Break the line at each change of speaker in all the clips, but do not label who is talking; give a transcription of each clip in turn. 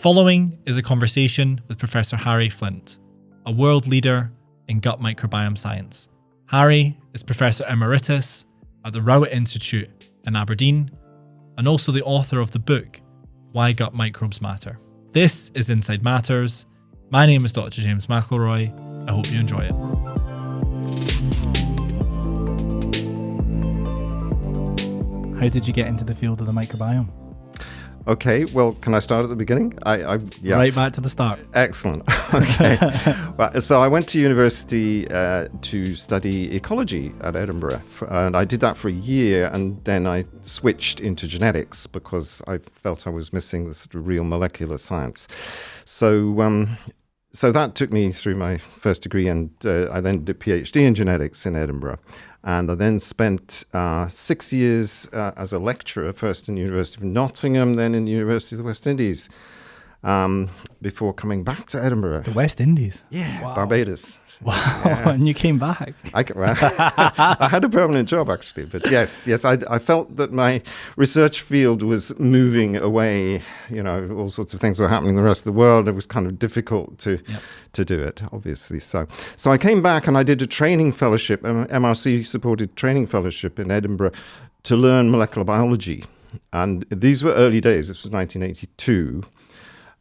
following is a conversation with Professor Harry Flint, a world leader in gut microbiome science. Harry is Professor Emeritus at the Rowett Institute in Aberdeen and also the author of the book, Why Gut Microbes Matter. This is Inside Matters. My name is Dr. James McElroy. I hope you enjoy it.
How did you get into the field of the microbiome?
Okay, well, can I start at the beginning? Yeah.
Right back to the start.
Excellent. Okay. Right, so I went to university to study ecology at Edinburgh, and I did that for a year, and then I switched into genetics because I felt I was missing the sort of real molecular science. So that took me through my first degree, and I then did a PhD in genetics in Edinburgh. And I then spent 6 years as a lecturer, first in the University of Nottingham, then in the University of the West Indies, before coming back to Edinburgh.
The West Indies?
Yeah,
wow.
Barbados.
Wow,
Yeah.
And you came back?
I had a permanent job, actually. But yes, I felt that my research field was moving away. You know, all sorts of things were happening in the rest of the world. It was kind of difficult to do it, obviously. So I came back and I did a training fellowship, MRC-supported training fellowship in Edinburgh to learn molecular biology. And these were early days. This was 1982.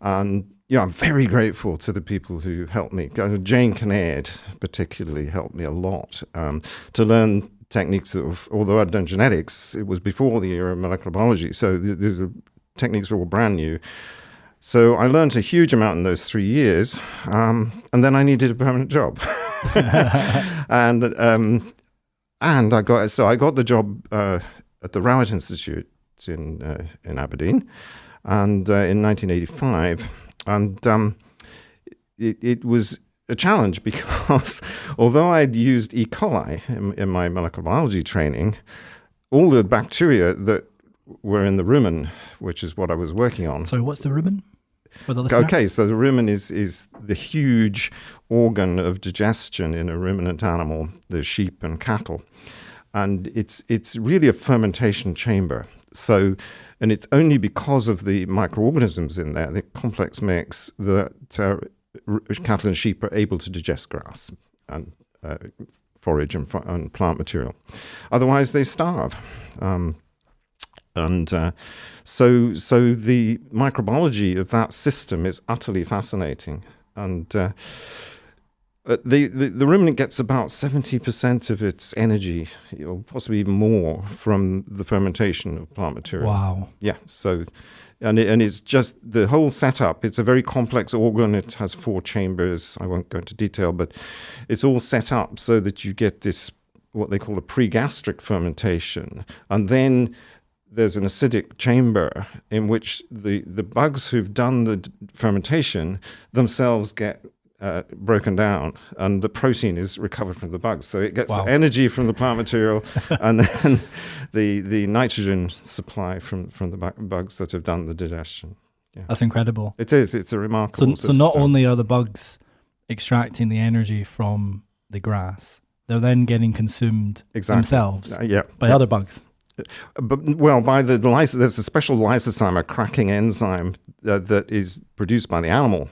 And I'm very grateful to the people who helped me. Jane Kinnaird particularly helped me a lot to learn techniques of, although I'd done genetics, it was before the era of molecular biology, so the techniques were all brand new. So I learned a huge amount in those 3 years, and then I needed a permanent job. and I got the job at the Rowett Institute in Aberdeen, and in 1985. And it was a challenge because although I'd used E. coli in my molecular biology training, all the bacteria that were in the rumen, which is what I was working on.
Sorry, what's the rumen for the listener?
Okay, so the rumen is the huge organ of digestion in a ruminant animal, the sheep and cattle. And it's really a fermentation chamber. So, and it's only because of the microorganisms in there, the complex mix, that cattle and sheep are able to digest grass and forage and plant material. Otherwise, they starve. So the microbiology of that system is utterly fascinating. And the ruminant gets about 70% of its energy, or possibly even more, from the fermentation of plant material.
Wow.
Yeah. So, and it's just the whole setup. It's a very complex organ. It has 4 chambers. I won't go into detail, but it's all set up so that you get this, what they call a pregastric fermentation, and then there's an acidic chamber in which the bugs who've done the fermentation themselves get broken down, and the protein is recovered from the bugs. So it gets the energy from the plant material and then the nitrogen supply from the bugs that have done the digestion. Yeah.
That's incredible.
It is. It's a remarkable
So not only are the bugs extracting the energy from the grass, they're then getting consumed themselves by other bugs.
But by there's a special lysozyme, a cracking enzyme that is produced by the animal.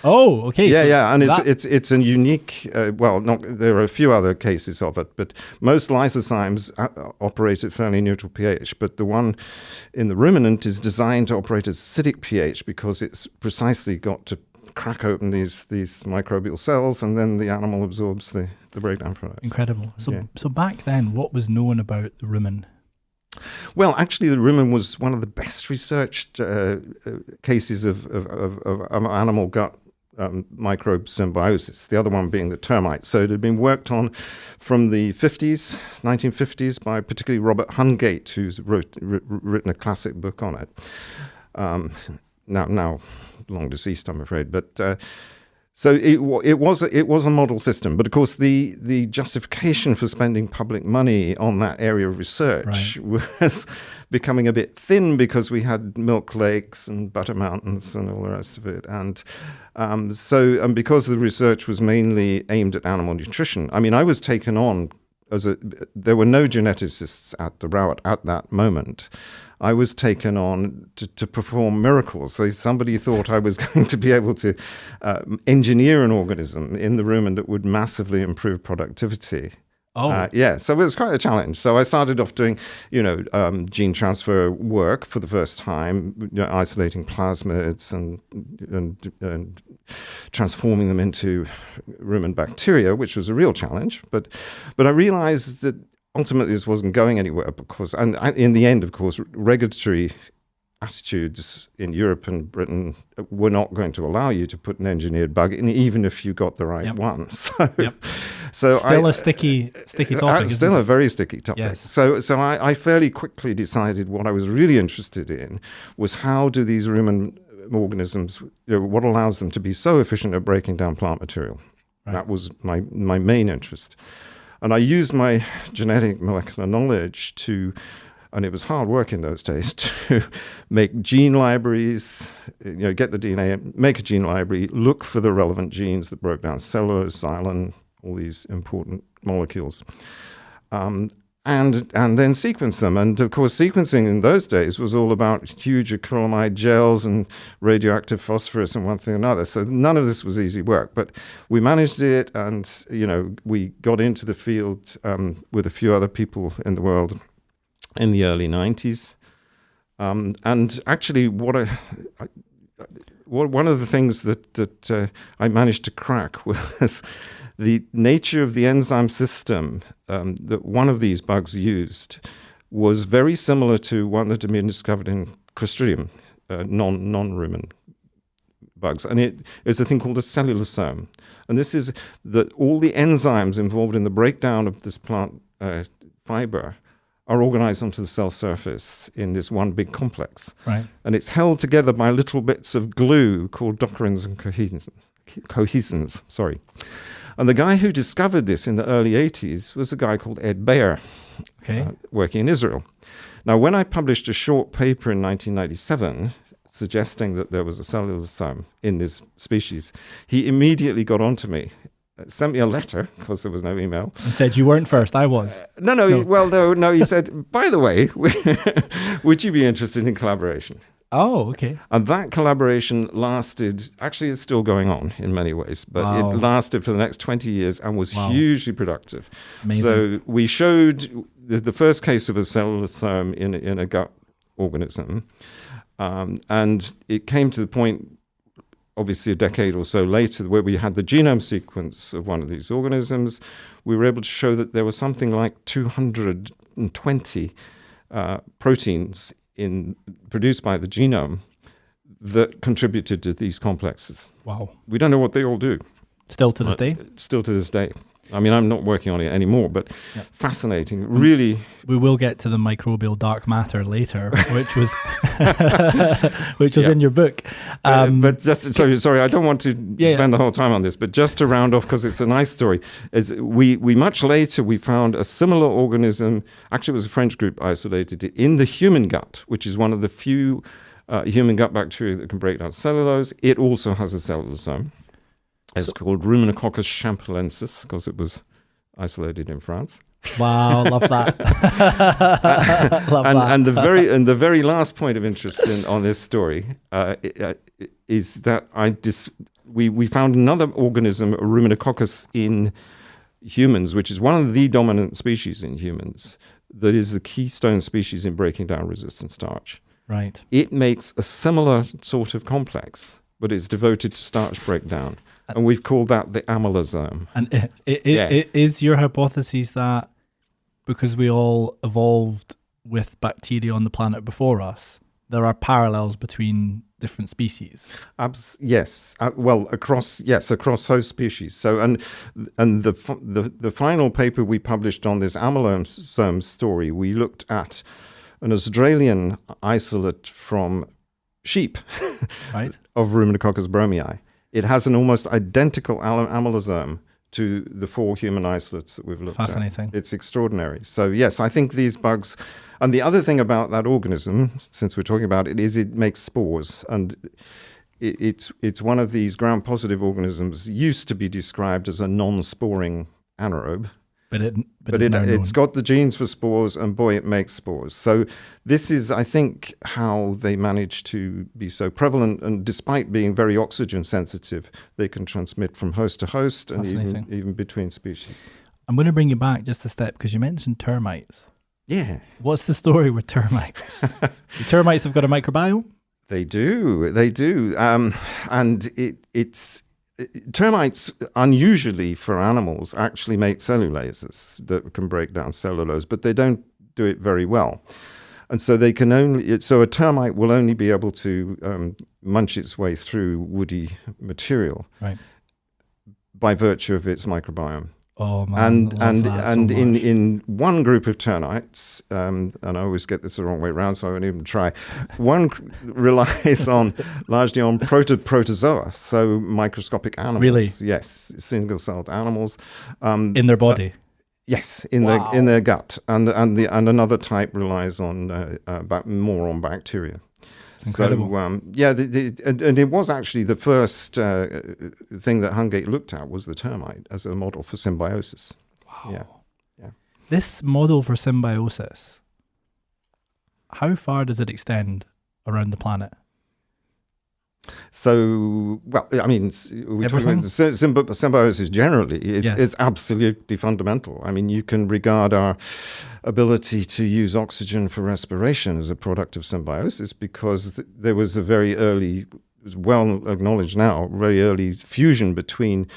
Oh, okay.
Yeah, and it's a unique. There are a few other cases of it, but most lysozymes operate at fairly neutral pH. But the one in the ruminant is designed to operate at acidic pH because it's precisely got to crack open these microbial cells, and then the animal absorbs the breakdown products.
Incredible. So back then, what was known about the rumen?
Well, actually, the rumen was one of the best researched cases of animal gut microbe symbiosis, the other one being the termites. So it had been worked on from the 1950s, by particularly Robert Hungate, who's written a classic book on it. Now long deceased, I'm afraid. But so it was a model system. But of course, the justification for spending public money on that area of research was becoming a bit thin because we had milk lakes and butter mountains and all the rest of it. And because the research was mainly aimed at animal nutrition, I mean, I was taken on there were no geneticists at the Rowett at that moment, I was taken on to perform miracles. So somebody thought I was going to be able to engineer an organism in the rumen that would massively improve productivity. Yeah, so it was quite a challenge. So I started off doing, gene transfer work for the first time, isolating plasmids and transforming them into rumen bacteria, which was a real challenge. But I realized that ultimately this wasn't going anywhere because, and in the end, of course, regulatory attitudes in Europe and Britain were not going to allow you to put an engineered bug in, even if you got the right one. So
still a sticky topic.
Still a very sticky topic.
Yes.
So I fairly quickly decided what I was really interested in was how do these rumen organisms, what allows them to be so efficient at breaking down plant material. Right. That was my main interest. And I used my genetic molecular knowledge to, and it was hard work in those days, to make gene libraries, get the DNA, make a gene library, look for the relevant genes that broke down cellulose, xylin, all these important molecules, and then sequence them. And of course, sequencing in those days was all about huge acrylamide gels and radioactive phosphorus and one thing or another. So none of this was easy work, but we managed it, and we got into the field with a few other people in the world in the early 90s. And actually, one of the things that I managed to crack was the nature of the enzyme system that one of these bugs used was very similar to one that had been discovered in Clostridium, non-rumen bugs. And it is a thing called a cellulosome. And this is that all the enzymes involved in the breakdown of this plant fibre are organized onto the cell surface in this one big complex.
Right.
And it's held together by little bits of glue called dockerins and cohesins. And the guy who discovered this in the early 80s was a guy called Ed Bayer, working in Israel. Now, when I published a short paper in 1997 suggesting that there was a cellulosome in this species, he immediately got onto me, sent me a letter, because there was no email.
And said, you weren't first, I was.
No. He said, by the way, would you be interested in collaboration?
Oh, okay.
And that collaboration lasted, actually it's still going on in many ways, but
Wow.
it lasted for the next 20 years and was hugely productive.
Amazing.
So we showed the first case of a cellulosome in a gut organism, and it came to the point, obviously a decade or so later, where we had the genome sequence of one of these organisms. We were able to show that there was something like 220 proteins produced by the genome that contributed to these complexes.
Wow.
We don't know what they all do.
Still to this day?
Still to this day. I mean, I'm not working on it anymore, but fascinating. Really.
We will get to the microbial dark matter later, which was in your book.
But just sorry, I don't want to spend the whole time on this, but just to round off, because it's a nice story, is we much later we found a similar organism. Actually, it was a French group isolated it in the human gut, which is one of the few human gut bacteria that can break down cellulose. It also has a cellulosome. It's called Ruminococcus champelensis because it was isolated in France.
Wow, love that.
And the very last point of interest on this story is that we found another organism, Ruminococcus, in humans, which is one of the dominant species in humans, that is the keystone species in breaking down resistant starch.
Right.
It makes a similar sort of complex, but it's devoted to starch breakdown. And we've called that the amylosome.
And it is your hypothesis that because we all evolved with bacteria on the planet before us, there are parallels between different species?
Yes. Across host species. So, and the final paper we published on this amylosome story, we looked at an Australian isolate from sheep,
right,
of Ruminococcus bromii. It has an almost identical amylosome to the 4 human isolates that we've looked at.
Fascinating.
It's extraordinary. So yes, I think these bugs, and the other thing about that organism, since we're talking about it, is it makes spores, and it's one of these gram-positive organisms, used to be described as a non-sporing anaerobe,
But
it's got the genes for spores, and boy, it makes spores. So this is, I think, how they manage to be so prevalent. And despite being very oxygen sensitive, they can transmit from host to host and even between species.
I'm going to bring you back just a step because you mentioned termites.
Yeah.
What's the story with termites? The termites have got a microbiome?
They do. And it's termites, unusually for animals, actually make cellulases that can break down cellulose, but they don't do it very well. And so a termite will only be able to munch its way through woody material,
right,
by virtue of its microbiome.
Oh man,
and in one group of termites, and I always get this the wrong way around, so I won't even try. One relies largely on protozoa, so microscopic animals.
Really?
Yes, single-celled animals.
In their body.
Yes, in their gut, and another type relies on more on bacteria.
It's incredible.
So, and it was actually the first thing that Hungate looked at was the termite as a model for symbiosis.
Wow. Yeah. This model for symbiosis, how far does it extend around the planet?
So, well, I mean, we're talking about symbiosis generally is absolutely fundamental. I mean, you can regard our ability to use oxygen for respiration as a product of symbiosis because there was a very early, well acknowledged now, very early fusion between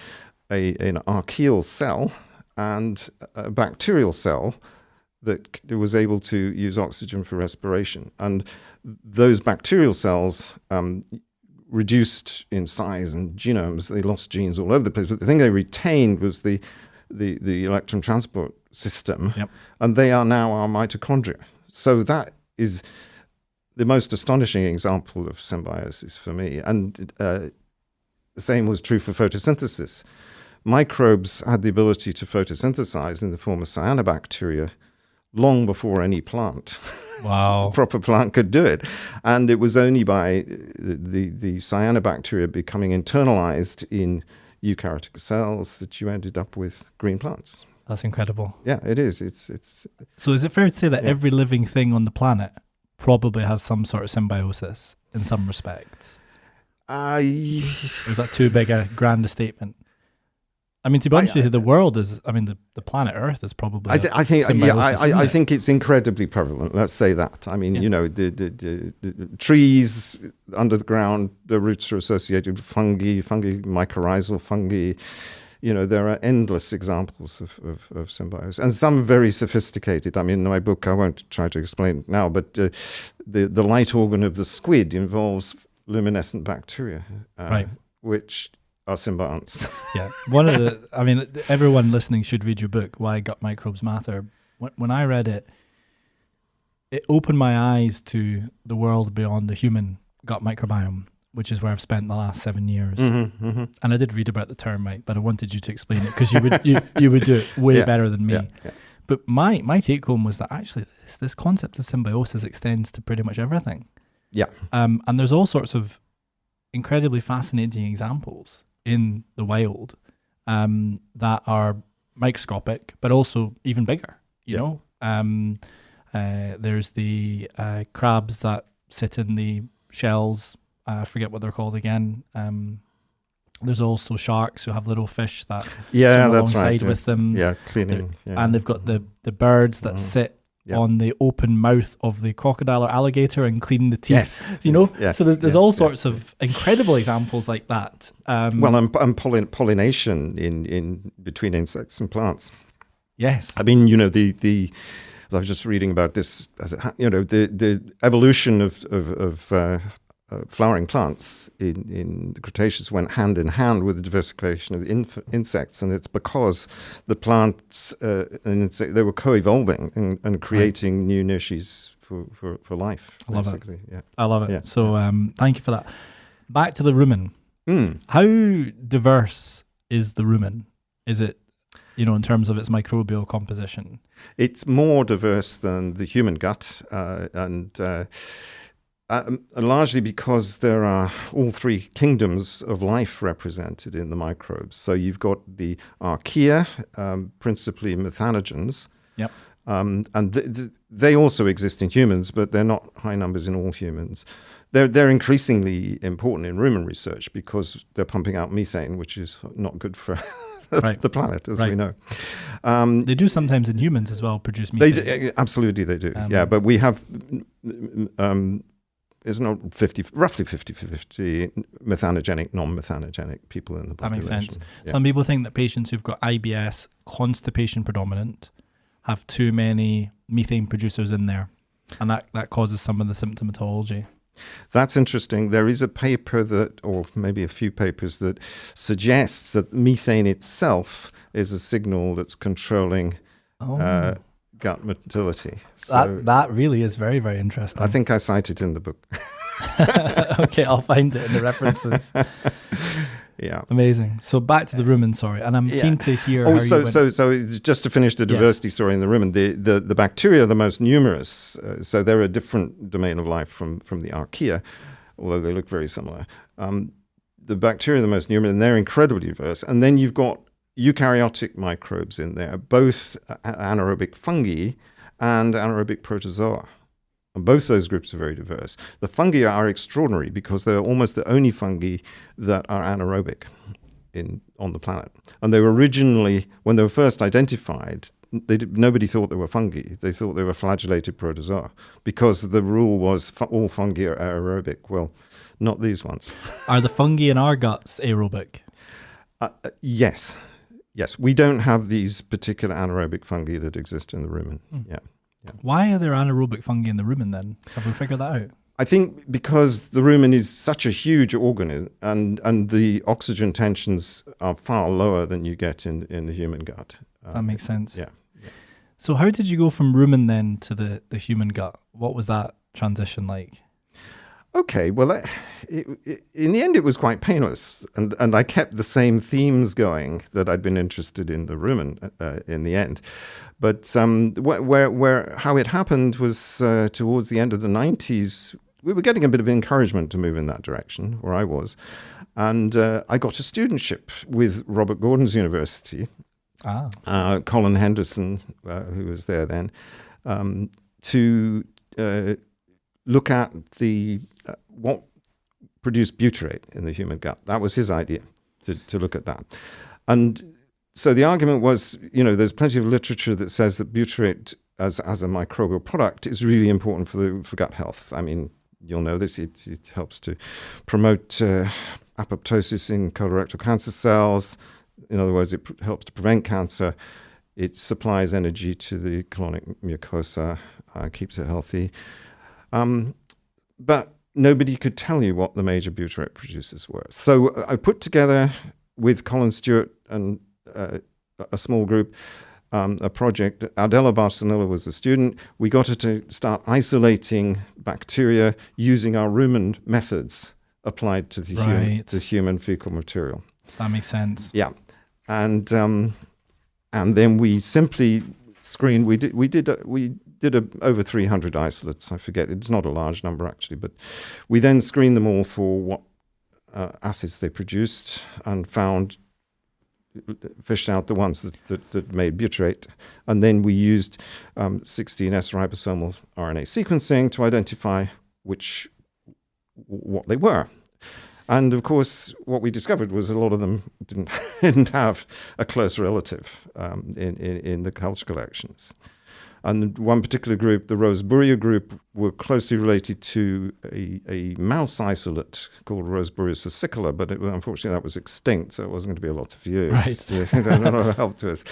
an archaeal cell and a bacterial cell that was able to use oxygen for respiration. And those bacterial cells reduced in size and genomes. They lost genes all over the place. But the thing they retained was the electron transport system.
Yep.
And they are now our mitochondria. So that is the most astonishing example of symbiosis for me. And the same was true for photosynthesis. Microbes had the ability to photosynthesize in the form of cyanobacteria long before any plant.
Wow.
Proper plant could do it. And it was only by the cyanobacteria becoming internalized in eukaryotic cells that you ended up with green plants.
That's incredible.
Yeah, it is. It's
So is it fair to say that every living thing on the planet probably has some sort of symbiosis in some respects? Or is that too big a grand a statement? I mean, to be honest with you, the world is, I mean, the planet Earth is probably
I think it's incredibly prevalent. Let's say that. I mean, you know, the trees under the ground, the roots are associated with fungi, mycorrhizal fungi. You know, there are endless examples of symbiosis, and some very sophisticated. I mean, in my book, I won't try to explain it now, but the light organ of the squid involves luminescent bacteria, which are symbionts.
Yeah. I mean, everyone listening should read your book, Why Gut Microbes Matter. When I read it, it opened my eyes to the world beyond the human gut microbiome, which is where I've spent the last 7 years. Mm-hmm, mm-hmm. And I did read about the termite, but I wanted you to explain it because you would do it way better than me. Yeah. But my take home was that actually this concept of symbiosis extends to pretty much everything.
Yeah.
And there's all sorts of incredibly fascinating examples in the wild that are microscopic, but also even bigger, you know. There's the crabs that sit in the shells. I forget what they're called again. There's also sharks who have little fish that swim alongside with them.
Yeah, cleaning. Yeah.
And they've got the birds that sit on the open mouth of the crocodile or alligator and clean the teeth. Yes. You know?
Yes.
So there's all sorts of incredible examples like that.
And pollination in between insects and plants.
Yes.
I mean, you know, I was just reading about this, the evolution of flowering plants in the Cretaceous went hand in hand with the diversification of the insects, and it's because the plants they were co-evolving and creating new niches for life.
I love it.
Yeah.
I love it. Yeah. So thank you for that. Back to the rumen. How diverse is the rumen? Is it, in terms of its microbial composition?
It's more diverse than the human gut, and largely because there are all three kingdoms of life represented in the microbes. So you've got the archaea, principally methanogens.
Yep.
And they also exist in humans, but they're not high numbers in all humans. They're increasingly important in rumen research because they're pumping out methane, which is not good for the planet, as we know.
They do sometimes in humans as well produce methane.
Absolutely, they do. But we have it's not roughly 50-50 methanogenic, non-methanogenic people in the population.
That makes sense.
Yeah.
Some people think that patients who've got IBS, constipation predominant, have too many methane producers in there, and that causes some of the symptomatology.
That's interesting. There is a paper or maybe a few papers that suggests that methane itself is a signal that's controlling gut motility. So
that really is very, very interesting.
I think I cite it in the book.
Okay, I'll find it in the references.
Yeah.
Amazing. So back to the rumen, sorry, and I'm keen to hear.
So it's just to finish the diversity story in the rumen. The bacteria are the most numerous. So they're a different domain of life from the archaea, although they look very similar. The bacteria are the most numerous, and they're incredibly diverse. And then you've got eukaryotic microbes in there, both anaerobic fungi and anaerobic protozoa. And both those groups are very diverse. The fungi are extraordinary because they're almost the only fungi that are anaerobic on the planet. And they were originally, when they were first identified, nobody thought they were fungi. They thought they were flagellated protozoa because the rule was all fungi are aerobic. Well, not these ones.
Are the fungi in our guts aerobic?
Yes. Yes, we don't have these particular anaerobic fungi that exist in the rumen. Yeah.
Why are there anaerobic fungi in the rumen then? Have we figured that out?
I think because the rumen is such a huge organism and the oxygen tensions are far lower than you get in the human gut.
That makes sense.
Yeah.
So how did you go from rumen then to the human gut? What was that transition like?
Okay, well, in the end, it was quite painless, and I kept the same themes going that I'd been interested in the rumen in the end. But how it happened was towards the end of the 90s, we were getting a bit of encouragement to move in that direction, where I was, and I got a studentship with Robert Gordon's university, Colin Henderson, who was there then, to look at what produced butyrate in the human gut. That was his idea, to look at that. And so the argument was, there's plenty of literature that says that butyrate as a microbial product is really important for gut health. I mean, you'll know this. It helps to promote apoptosis in colorectal cancer cells. In other words, it helps to prevent cancer. It supplies energy to the colonic mucosa, keeps it healthy. But nobody could tell you what the major butyrate producers were. So I put together with Colin Stewart and a small group a project. Ardella Barcelona was a student. We got her to start isolating bacteria using our rumen methods applied to the human fecal material.
That makes sense.
Yeah, and then we simply screened. We did over 300 isolates. I forget, it's not a large number actually, but we then screened them all for what acids they produced and fished out the ones that made butyrate. And then we used 16S ribosomal RNA sequencing to identify what they were. And of course, what we discovered was a lot of them didn't have a close relative in the culture collections. And one particular group, the Roseburia group, were closely related to a mouse isolate called Roseburia sacicola, but unfortunately that was extinct, so it wasn't going to be a lot of use.
Right.
Not a lot of help to us.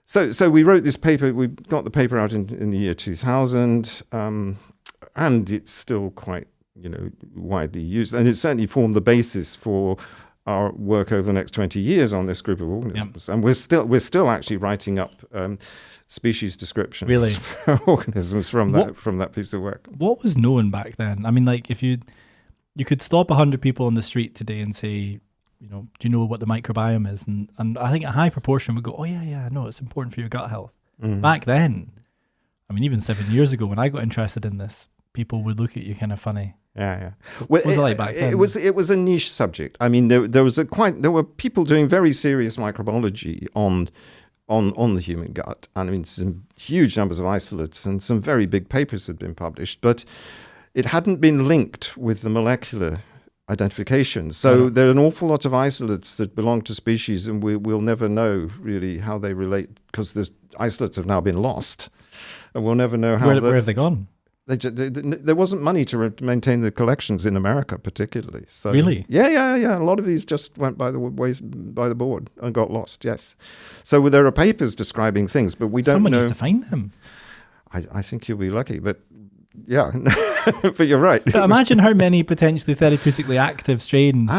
So we wrote this paper. We got the paper out in the year 2000, and it's still quite widely used, and it certainly formed the basis for our work over the next 20 years on this group of organisms. Yep. And we're still actually writing up species descriptions for organisms from that piece of work.
What was known back then? I mean, like if you could stop 100 people on the street today and say, do you know what the microbiome is? And I think a high proportion would go, oh yeah, I know, it's important for your gut health. Mm-hmm. Back then, I mean, even 7 years ago when I got interested in this, people would look at you kind of funny.
Yeah. Well,
What was it like back then?
It was a niche subject. I mean, there were people doing very serious microbiology on the human gut. And I mean, some huge numbers of isolates and some very big papers had been published, but it hadn't been linked with the molecular identification. So there are an awful lot of isolates that belong to species, and we'll never know really how they relate, because the isolates have now been lost, and we'll never know how.
Where have they gone?
There wasn't money to maintain the collections in America, particularly. So,
Really?
Yeah. A lot of these just went by the board and got lost. Yes. So there are papers describing things, but we don't know.
Someone needs to find them.
I think you'll be lucky, but yeah, but you're right.
But imagine how many potentially therapeutically active strains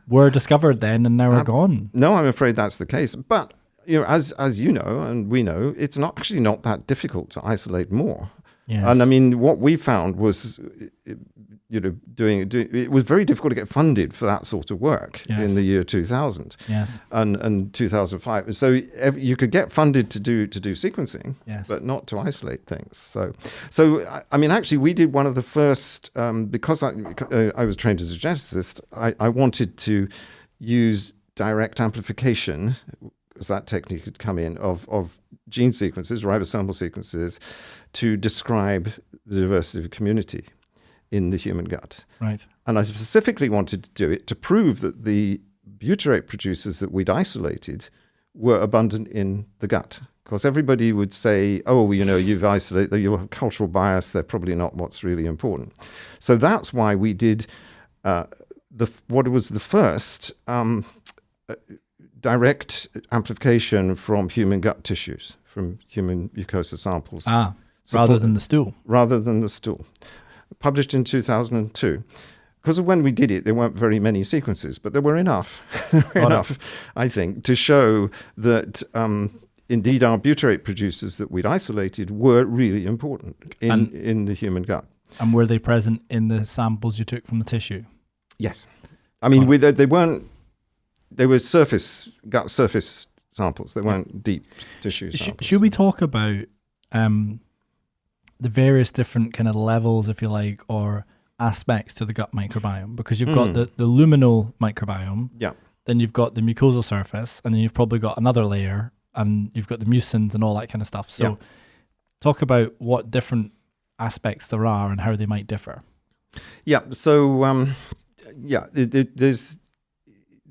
were discovered then and now are gone.
No, I'm afraid that's the case. But as you know, and we know, it's actually not that difficult to isolate more.
Yes.
And I mean, what we found was, it was very difficult to get funded for that sort of work in the year 2000 and 2005. So you could get funded to do sequencing, but not to isolate things. So I mean, actually, we did one of the first, because I was trained as a geneticist, I wanted to use direct amplification, as that technique had come in, of gene sequences, ribosomal sequences, to describe the diversity of a community in the human gut.
Right.
And I specifically wanted to do it to prove that the butyrate producers that we'd isolated were abundant in the gut. Because everybody would say, oh, you've isolated, you have cultural bias, they're probably not what's really important. So that's why we did what was the first direct amplification from human gut tissues, from human mucosa samples.
Rather than the stool.
Rather than the stool. Published in 2002. Because of when we did it, there weren't very many sequences, but there were enough, I think, to show that indeed our butyrate producers that we'd isolated were really important in the human gut.
And were they present in the samples you took from the tissue?
Yes. I mean, they weren't. They were gut surface samples. They weren't deep tissue samples.
Should we talk about the various different kind of levels, if you like, or aspects to the gut microbiome? Because you've got the luminal microbiome, then you've got the mucosal surface, and then you've probably got another layer, and you've got the mucins and all that kind of stuff. So talk about what different aspects there are and how they might differ.
Yeah, so there's...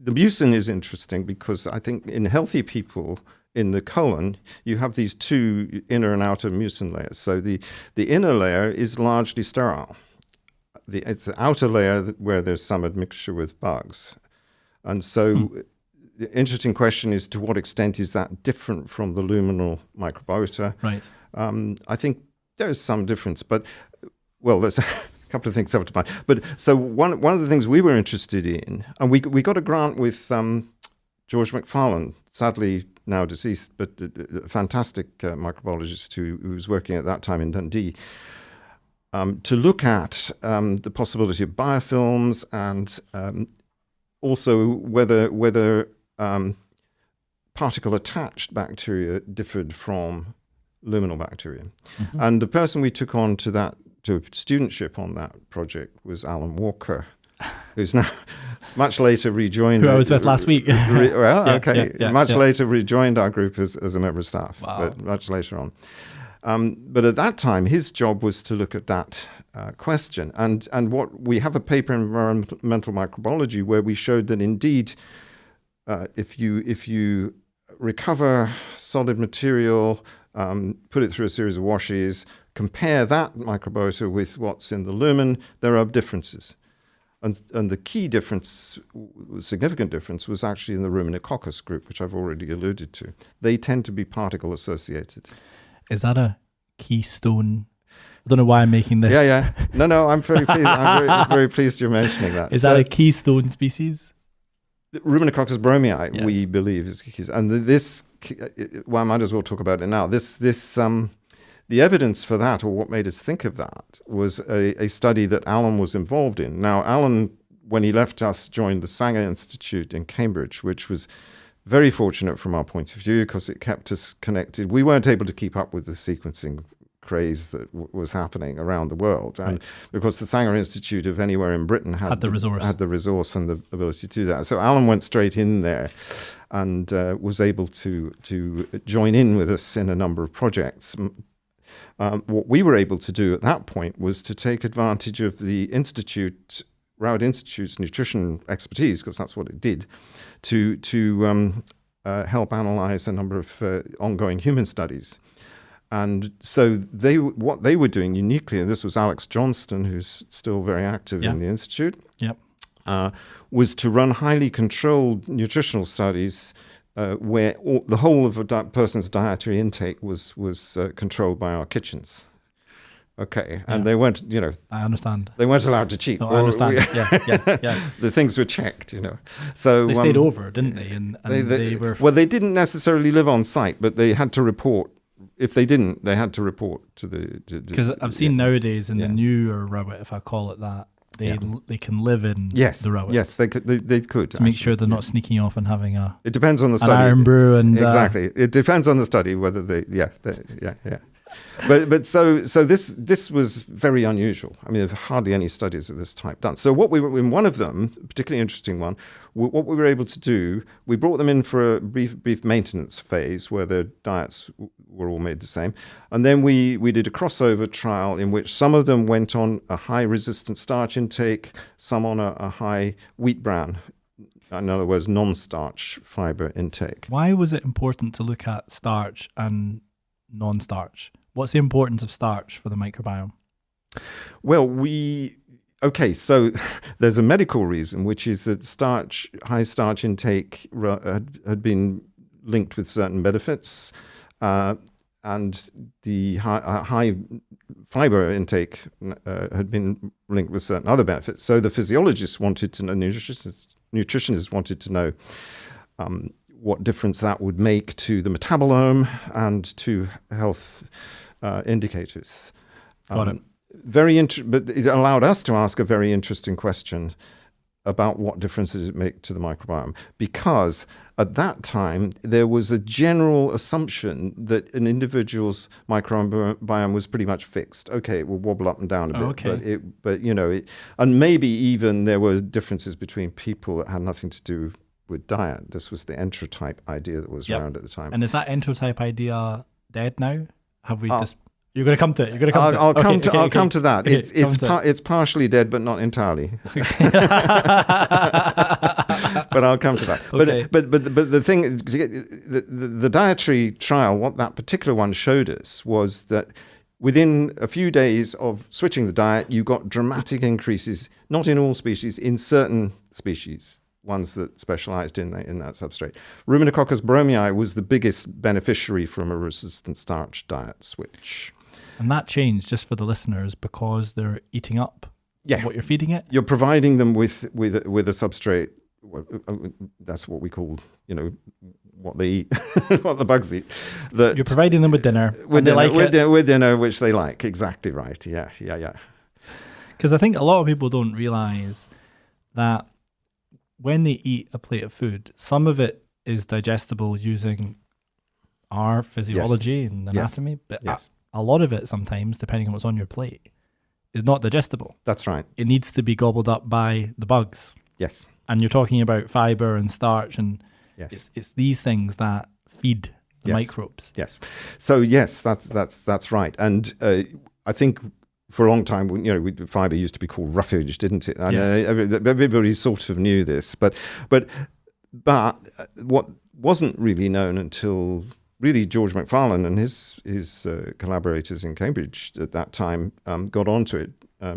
The mucin is interesting because I think in healthy people, in the colon, you have these two inner and outer mucin layers. So the inner layer is largely sterile. It's the outer layer where there's some admixture with bugs. And so the interesting question is, to what extent is that different from the luminal microbiota?
Right.
I think there is some difference, but, well, there's... couple of things up to mind. But so one of the things we were interested in, and we got a grant with George McFarlane, sadly now deceased, but a fantastic microbiologist who was working at that time in Dundee, to look at the possibility of biofilms and also whether particle attached bacteria differed from luminal bacteria. Mm-hmm. And the person we took on to studentship on that project was Alan Walker, who's now much later rejoined.
Who I was with last week.
Later rejoined our group as a member of staff, but much later on. But at that time, his job was to look at that question. And what we have a paper in environmental microbiology where we showed that indeed, if you recover solid material, put it through a series of washes, compare that microbiota with what's in the lumen, there are differences. And the key difference, significant difference, was actually in the ruminococcus group, which I've already alluded to. They tend to be particle associated.
Is that a keystone? I don't know why I'm making this.
Yeah. No, I'm very pleased. I'm very pleased you're mentioning that.
Is that a keystone species?
Ruminococcus bromii, we believe, is keystone. And this, well, I might as well talk about it now. The evidence for that, or what made us think of that, was a study that Alan was involved in. Now, Alan, when he left us, joined the Sanger Institute in Cambridge, which was very fortunate from our point of view because it kept us connected. We weren't able to keep up with the sequencing craze that was happening around the world. And because the Sanger Institute of anywhere in Britain had the resource and the ability to do that. So Alan went straight in there and was able to join in with us in a number of projects. What we were able to do at that point was to take advantage of the Rowett Institute's nutrition expertise, because that's what it did, to help analyze a number of ongoing human studies. And so what they were doing uniquely, and this was Alex Johnston, who's still very active in the Institute, was to run highly controlled nutritional studies where the whole of a person's dietary intake was controlled by our kitchens. Okay, and they weren't,
I understand.
They weren't allowed to cheat.
No, I understand.
The things were checked, So
they stayed over, didn't they? And they were.
Well, they didn't necessarily live on site, but they had to report. If they didn't, they had to report to the.
Because I've seen nowadays in the newer Rowett, if I call it that, they can live in the Rowett.
Yes, they could. They could
to make sure they're not sneaking off and having a.
It depends on the study.
An iron brew and
exactly. It depends on the study whether they. But so this was very unusual. I mean, there are hardly any studies of this type done. So what we were in one of them, a particularly interesting one, what we were able to do, we brought them in for a brief maintenance phase where their diets were all made the same, and then we did a crossover trial in which some of them went on a high resistant starch intake, some on a high wheat bran. In other words, non-starch fibre intake.
Why was it important to look at starch and non-starch? What's the importance of starch for the microbiome?
Well, so there's a medical reason, which is that high starch intake had been linked with certain benefits, and the high fibre intake had been linked with certain other benefits. So the physiologists wanted to know, nutritionists wanted to know what difference that would make to the metabolome and to health indicators.
Got it.
But it allowed us to ask a very interesting question about what difference does it make to the microbiome, because at that time there was a general assumption that an individual's microbiome was pretty much fixed. Okay, it will wobble up and down a bit, but and maybe even there were differences between people that had nothing to do with diet. This was the enterotype idea that was around at the time.
And is that enterotype idea dead now? Have we just? You're going to come to it. You're going to come to it.
I'll come to that. It's partially dead, but not entirely. But I'll come to that.
Okay.
But the thing, the dietary trial, what that particular one showed us was that within a few days of switching the diet, you got dramatic increases, not in all species, in certain species, ones that specialized in that substrate. Ruminococcus bromii was the biggest beneficiary from a resistant starch diet switch.
And that changed, just for the listeners, because they're eating up what you're feeding it?
You're providing them with a substrate. That's what we call, what they eat, what the bugs eat. You're
providing them with dinner.
With dinner, which they like. Exactly right. Yeah.
Because I think a lot of people don't realize that when they eat a plate of food, some of it is digestible using our physiology and anatomy, but a lot of it sometimes, depending on what's on your plate, is not digestible.
That's right.
It needs to be gobbled up by the bugs.
Yes.
And you're talking about fibre and starch, and it's these things that feed the microbes.
Yes. So yes, that's right. And I think for a long time, fibre used to be called roughage, didn't it? And everybody sort of knew this, but what wasn't really known until really George Macfarlane and his collaborators in Cambridge at that time got onto it,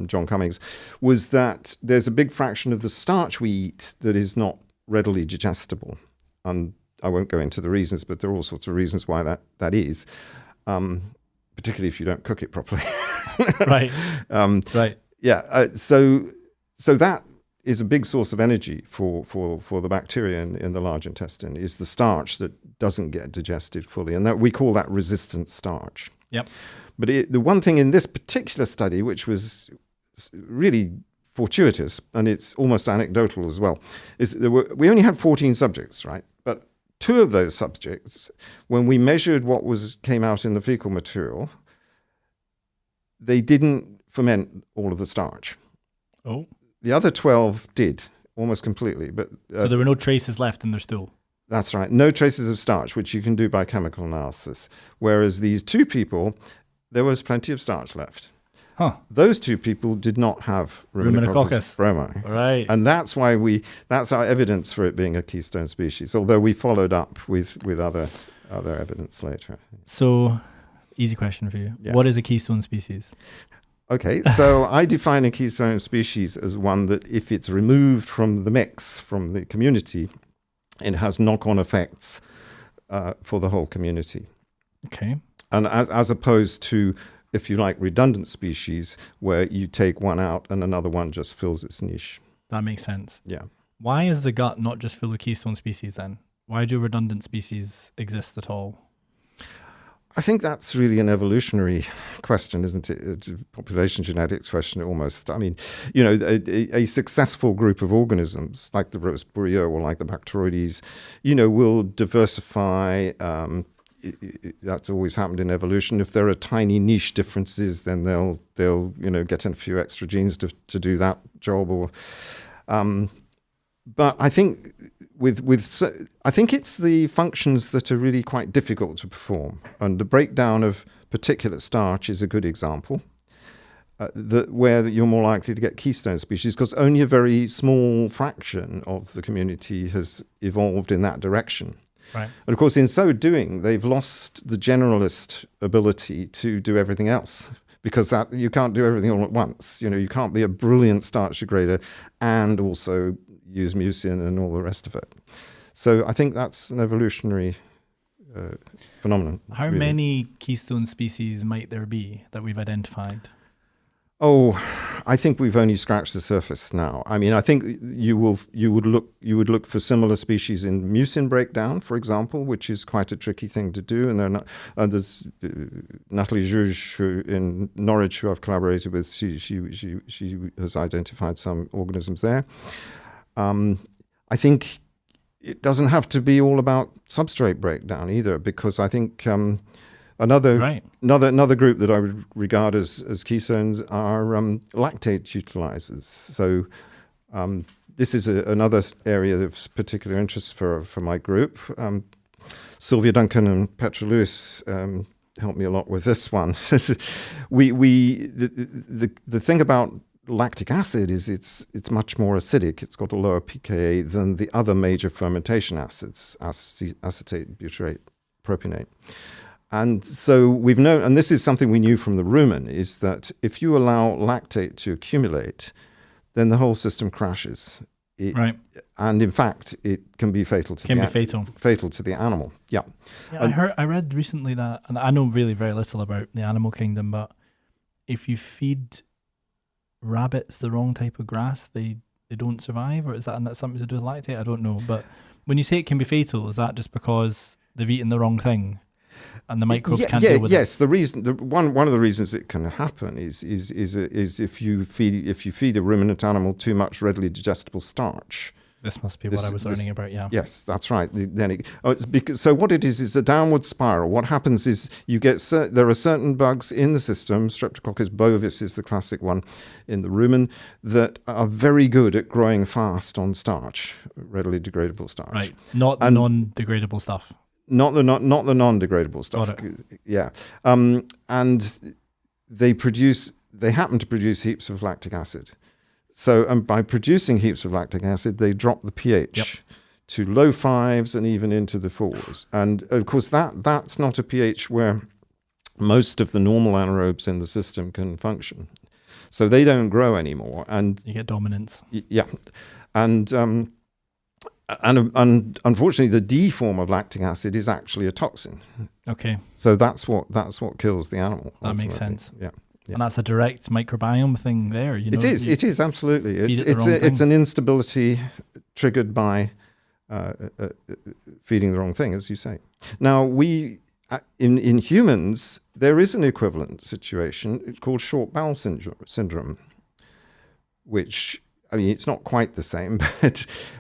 John Cummings, was that there's a big fraction of the starch we eat that is not readily digestible. And I won't go into the reasons, but there are all sorts of reasons why that is, particularly if you don't cook it properly.
Right. Right.
Yeah. So that is a big source of energy for the bacteria in the large intestine, is the starch that doesn't get digested fully, and that we call that resistant starch.
Yep.
But the one thing in this particular study, which was really fortuitous, and it's almost anecdotal as well, is we only had 14 subjects, right? But 2 of those subjects, when we measured what came out in the fecal material, they didn't ferment all of the starch.
Oh.
The other 12 did, almost completely. But
so there were no traces left in their stool?
That's right. No traces of starch, which you can do by chemical analysis. Whereas these 2 people, there was plenty of starch left.
Huh.
Those 2 people did not have
Ruminococcus
bromi.
Right.
And that's why that's our evidence for it being a keystone species, although we followed up with other evidence later.
So, easy question for you.
Yeah.
What is a keystone species?
Okay, so I define a keystone species as one that if it's removed from the mix, from the community, it has knock-on effects for the whole community.
Okay.
And as opposed to, if you like, redundant species where you take one out and another one just fills its niche.
That makes sense.
Yeah.
Why is the gut not just full of keystone species then? Why do redundant species exist at all?
I think that's really an evolutionary question, isn't it? A population genetics question almost. I mean, you know, a successful group of organisms like the Rosbureo or like the Bacteroides, you know, will diversify. That's always happened in evolution. If there are tiny niche differences, then they'll you know, get in a few extra genes to do that job. Or, but I think I think it's the functions that are really quite difficult to perform, and the breakdown of particulate starch is a good example. Where you're more likely to get keystone species because only a very small fraction of the community has evolved in that direction.
Right.
And of course, in so doing, they've lost the generalist ability to do everything else, because you can't do everything all at once. You know, you can't be a brilliant starch degrader and also use mucin and all the rest of it. So I think that's an evolutionary phenomenon.
How
really.
many keystone species might there be that we've identified?
Oh, I think we've only scratched the surface now. I mean, I think you would look for similar species in mucin breakdown, for example, which is quite a tricky thing to do. And there's Natalie Juge in Norwich, who I've collaborated with. She has identified some organisms there. I think it doesn't have to be all about substrate breakdown either, because I think another group that I would regard as keystones are lactate utilizers. So this is another area of particular interest for my group. Sylvia Duncan and Petra Lewis helped me a lot with this one. The thing about lactic acid is it's much more acidic. It's got a lower pKa than the other major fermentation acids, acetate, butyrate, propionate. And so we've known, and this is something we knew from the rumen, is that if you allow lactate to accumulate, then the whole system crashes.
Right.
And in fact, it can be fatal to the animal. Yeah.
I read recently that, and I know really very little about the animal kingdom, but if you feed rabbits the wrong type of grass, they don't survive, or is that something to do with lactate? I don't know. But when you say it can be fatal, is that just because they've eaten the wrong thing and the microbes can't deal with it?
Yes, one of the reasons it can happen is if you feed a ruminant animal too much readily digestible starch.
This must be what I was learning about, yeah.
Yes, that's right. So what it is a downward spiral. What happens is you get there are certain bugs in the system. Streptococcus bovis is the classic one in the rumen, that are very good at growing fast on starch, readily degradable starch.
Right, not the non-degradable stuff.
Not the non-degradable stuff.
Got it.
Yeah, and they happen to produce heaps of lactic acid. So, and by producing heaps of lactic acid, they drop the pH to low 5s and even into the 4s. And of course, that's not a pH where most of the normal anaerobes in the system can function. So they don't grow anymore, and
you get dominance.
Yeah, and unfortunately, the D form of lactic acid is actually a toxin.
Okay.
So that's what kills the animal.
That makes sense.
Yeah. Yeah.
And that's a direct microbiome thing there. You know,
it is absolutely. It's an instability triggered by feeding the wrong thing, as you say. Now, in humans, there is an equivalent situation called short bowel syndrome, which, I mean, it's not quite the same,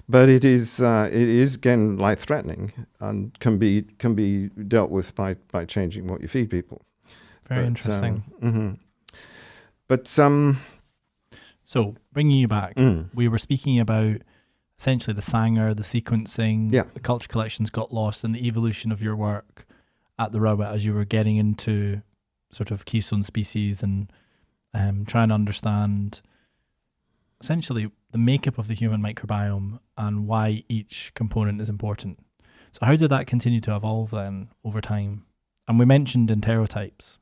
but it is again life-threatening and can be dealt with by changing what you feed people.
Very interesting.
But
So bringing you back, we were speaking about essentially the Sanger, the sequencing,
Yeah.
the culture collections got lost, and the evolution of your work at the Rowett as you were getting into sort of keystone species and trying to understand essentially the makeup of the human microbiome and why each component is important. So how did that continue to evolve then over time? And we mentioned enterotypes.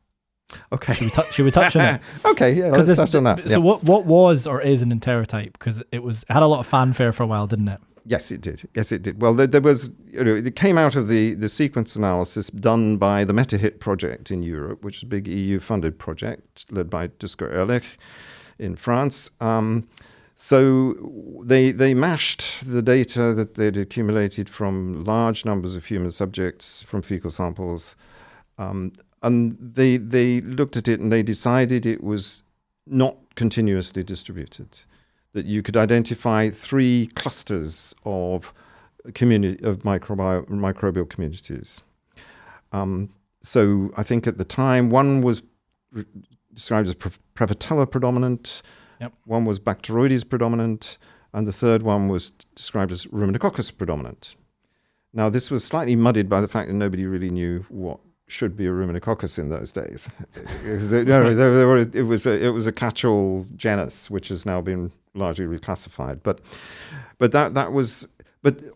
okay.
Should we touch on it?
Okay, yeah, let's touch on that.
So what was or is an enterotype? Because it had a lot of fanfare for a while, didn't it?
Yes, it did. Yes, it did. Well, there was, it came out of the sequence analysis done by the MetaHit project in Europe, which is a big EU-funded project led by Dusko Ehrlich in France. So they mashed the data that they'd accumulated from large numbers of human subjects from fecal samples, and they looked at it and they decided it was not continuously distributed, that you could identify 3 clusters of microbial communities. So I think at the time, one was described as prevotella predominant, one was Bacteroides predominant, and the third one was described as Ruminococcus predominant. Now, this was slightly muddied by the fact that nobody really knew what should be a Ruminococcus in those days. It was a catch-all genus, which has now been largely reclassified. But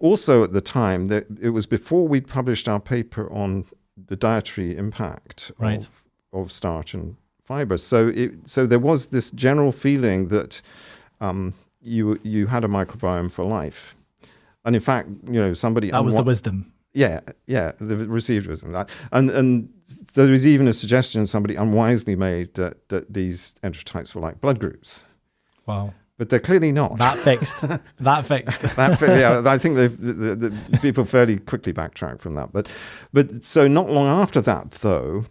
also at the time, that it was before we'd published our paper on the dietary impact of starch and fibre. So there was this general feeling that you had a microbiome for life. And in fact, somebody...
That was the wisdom.
Yeah, the received wisdom. And there was even a suggestion somebody unwisely made that these enterotypes were like blood groups.
Wow.
But they're clearly not.
That fixed.
Yeah, I think the people fairly quickly backtracked from that. But so not long after that, though,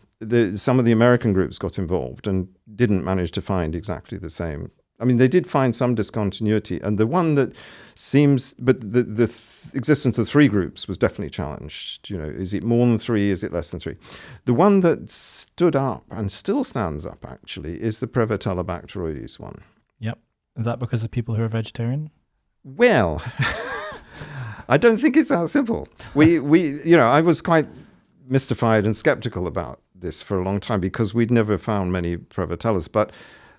some of the American groups got involved and didn't manage to find exactly the same. I mean, they did find some discontinuity, and the one that seems, but the existence of 3 groups was definitely challenged. Is it more than 3? Is it less than 3? The one that stood up and still stands up, actually, is the Prevotella Bacteroides one.
Yep. Is that because of people who are vegetarian?
Well, I don't think it's that simple. I was quite mystified and skeptical about this for a long time because we'd never found many Prevotellas. But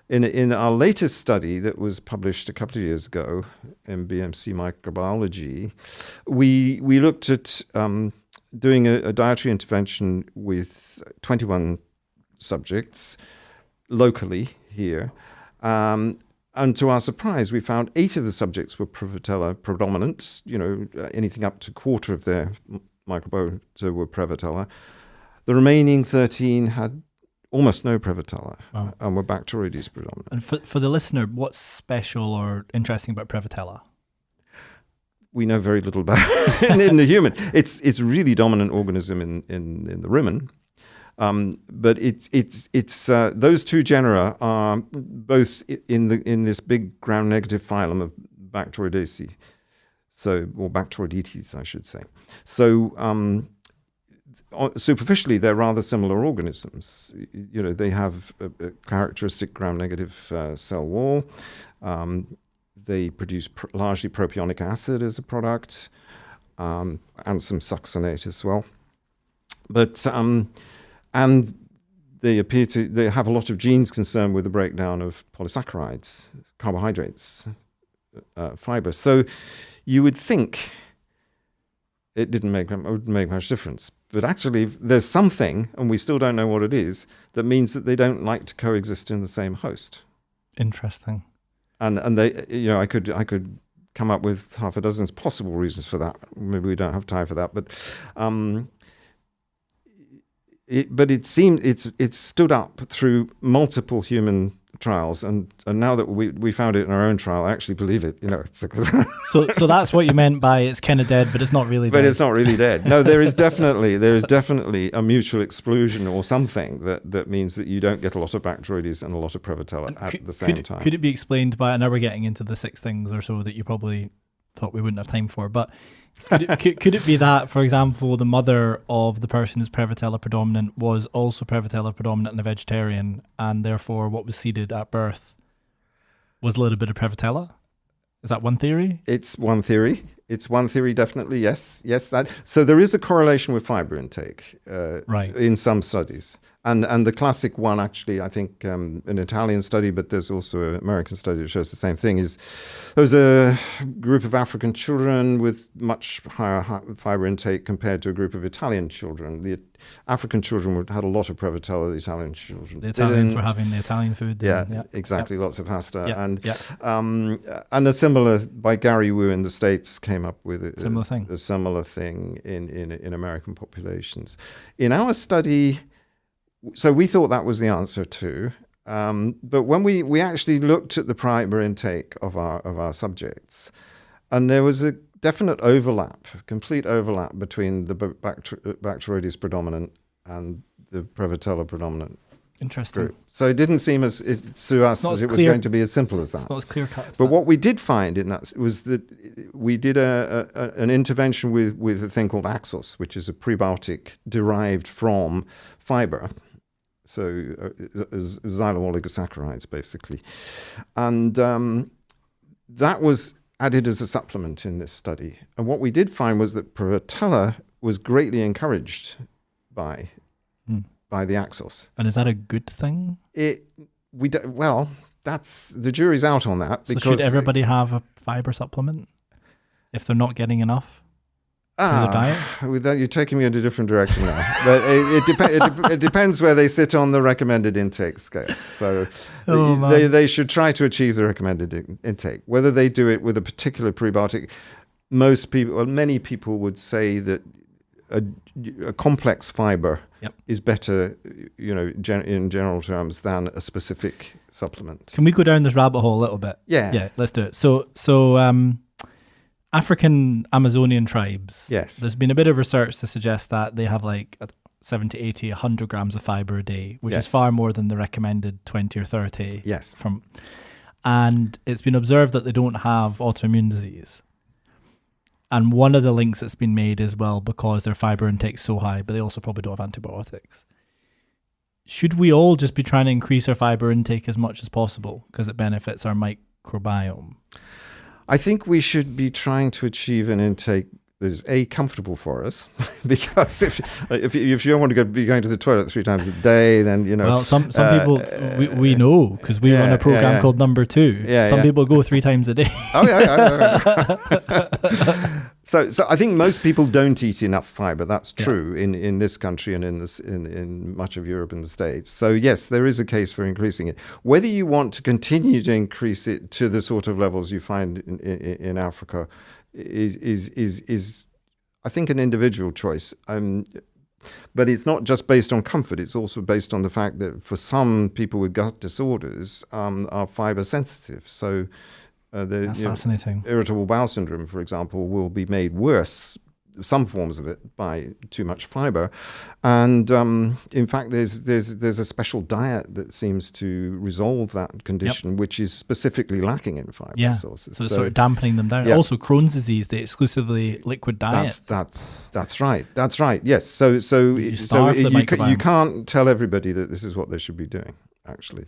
in our latest study that was published a couple of years ago in BMC Microbiology, we looked at doing a dietary intervention with 21 subjects locally here. And to our surprise, we found 8 of the subjects were Prevotella predominant, anything up to a quarter of their microbiota were Prevotella. The remaining 13 had almost no Prevotella and were Bacteroides predominant.
And for the listener, what's special or interesting about Prevotella?
We know very little about it in the human. It's a really dominant organism in the rumen. But it's those 2 genera are both in this big gram-negative phylum of Bacteroideaceae, or Bacteroidetes, I should say. So superficially, they're rather similar organisms. They have a characteristic gram-negative cell wall. They produce largely propionic acid as a product, and some succinate as well. But and they have a lot of genes concerned with the breakdown of polysaccharides, carbohydrates, fibre. So you would think it wouldn't make much difference. But actually, there's something, and we still don't know what it is, that means that they don't like to coexist in the same host.
Interesting.
And they, I could come up with half a dozen possible reasons for that. Maybe we don't have time for that, but it seemed it's stood up through multiple human trials, and now that we found it in our own trial, I actually believe it.
So that's what you meant by it's kind of dead, but it's not really dead.
But it's not really dead. No, there is definitely a mutual exclusion or something that means that you don't get a lot of Bacteroides and a lot of Prevotella at the same time.
Could it be explained by, and now we're getting into the 6 things or so that you probably thought we wouldn't have time for. But could it be that, for example, the mother of the person who's prevotella predominant was also prevotella predominant and a vegetarian, and therefore what was seeded at birth was a little bit of prevotella? Is that one theory?
It's one theory. It's one theory, definitely. Yes, that. So there is a correlation with fibre intake,
right,
in some studies, and the classic one, actually, I think, an Italian study, but there's also an American study that shows the same thing. Is there was a group of African children with much higher fibre intake compared to a group of Italian children. The African children had a lot of prevotella. The Italian children
the Italians were having the Italian food.
Exactly. Lots of pasta,
and
a similar by Gary Wu in the States came up with a similar thing in American populations. In our study, so we thought that was the answer too. But when we actually looked at the fibre intake of our subjects, and there was a definite overlap, complete overlap between the Bacteroides predominant and the Prevotella predominant.
Interesting.
Group. So it didn't seem to us that it was going to be as simple as that.
It's not as clear cut.
But what we did find in that was that we did an intervention with a thing called Axos, which is a prebiotic derived from fibre. So xylo oligosaccharides, basically. And that was added as a supplement in this study. And what we did find was that Prevotella was greatly encouraged by the Axos.
And is that a good thing?
That's the jury's out on that.
So should everybody have a fibre supplement if they're not getting enough? Their diet?
With that, you're taking me in a different direction now. But it depends where they sit on the recommended intake scale. So they should try to achieve the recommended intake. Whether they do it with a particular prebiotic, many people would say that a complex fibre is better, in general terms, than a specific supplement.
Can we go down this rabbit hole a little bit?
Yeah,
let's do it. So African Amazonian tribes.
Yes.
There's been a bit of research to suggest that they have like 70, 80, 100 grams of fibre a day, which is far more than the recommended 20 or 30.
Yes.
And it's been observed that they don't have autoimmune disease. And one of the links that's been made is, well, because their fibre intake's so high, but they also probably don't have antibiotics. Should we all just be trying to increase our fibre intake as much as possible because it benefits our microbiome?
I think we should be trying to achieve an intake that is comfortable for us, because if you don't want to be going to the toilet 3 times a day, then Well,
some people we know, because we run a program called Number 2. Some people go 3 times a day.
So I think most people don't eat enough fibre. That's true in this country and in much of Europe and the States. So yes, there is a case for increasing it. Whether you want to continue to increase it to the sort of levels you find in Africa is I think an individual choice. But it's not just based on comfort. It's also based on the fact that for some people with gut disorders are fibre sensitive. So
that's fascinating.
Irritable bowel syndrome, for example, will be made worse, some forms of it, by too much fibre. And in fact, there's a special diet that seems to resolve that condition, which is specifically lacking in fibre sources.
So sort of dampening them down. Also, Crohn's disease, the exclusively liquid diet.
That's right. Yes. So you can't tell everybody that this is what they should be doing, actually.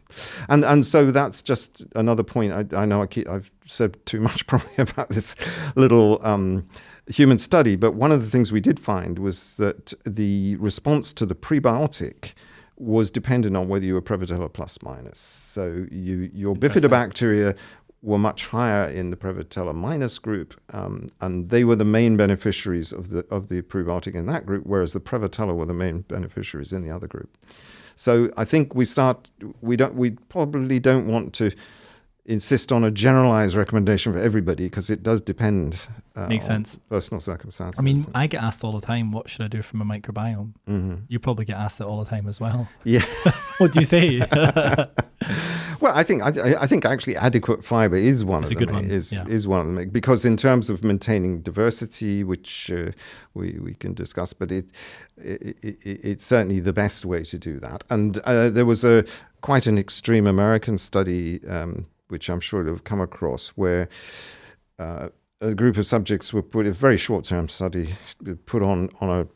And so that's just another point. I know I've said too much probably about this little human study, but one of the things we did find was that the response to the prebiotic was dependent on whether you were Prevotella plus minus. So your bifidobacteria were much higher in the Prevotella minus group, and they were the main beneficiaries of the prebiotic in that group, whereas the Prevotella were the main beneficiaries in the other group. So I think we probably don't want to insist on a generalized recommendation for everybody, because it does depend
Makes
on
sense.
personal circumstances.
I mean, I get asked all the time, what should I do for my microbiome? Mm-hmm. You probably get asked it all the time as well.
Yeah.
What do you say?
Well, I think actually adequate fibre is one of them. Is one of them, because in terms of maintaining diversity, which we can discuss, but it's certainly the best way to do that. And there was quite an extreme American study, which I'm sure you'll have come across, where a group of subjects were put, a very short-term study, put on a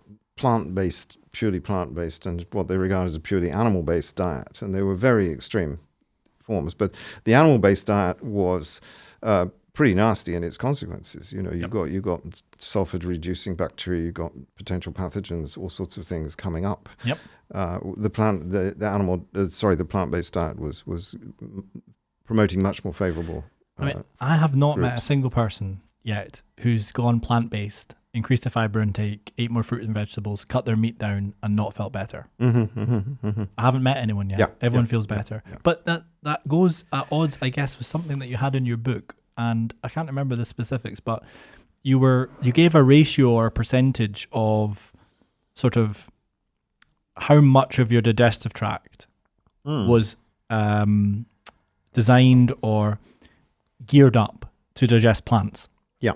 purely plant-based, and what they regard as a purely animal-based diet. And they were very extreme forms. But the animal-based diet was pretty nasty in its consequences. You know, you got sulfur-reducing bacteria, you got potential pathogens, all sorts of things coming up.
Yep.
The plant-based diet was promoting much more favourable.
I mean, I have not met a single person yet who's gone plant-based, increased their fibre intake, ate more fruit and vegetables, cut their meat down, and not felt better. I haven't met anyone yet.
Yeah,
Everyone feels better.
Yeah.
But that goes at odds, I guess, with something that you had in your book, and I can't remember the specifics, but you gave a ratio or a percentage of sort of how much of your digestive tract was designed or geared up to digest plants.
Yeah.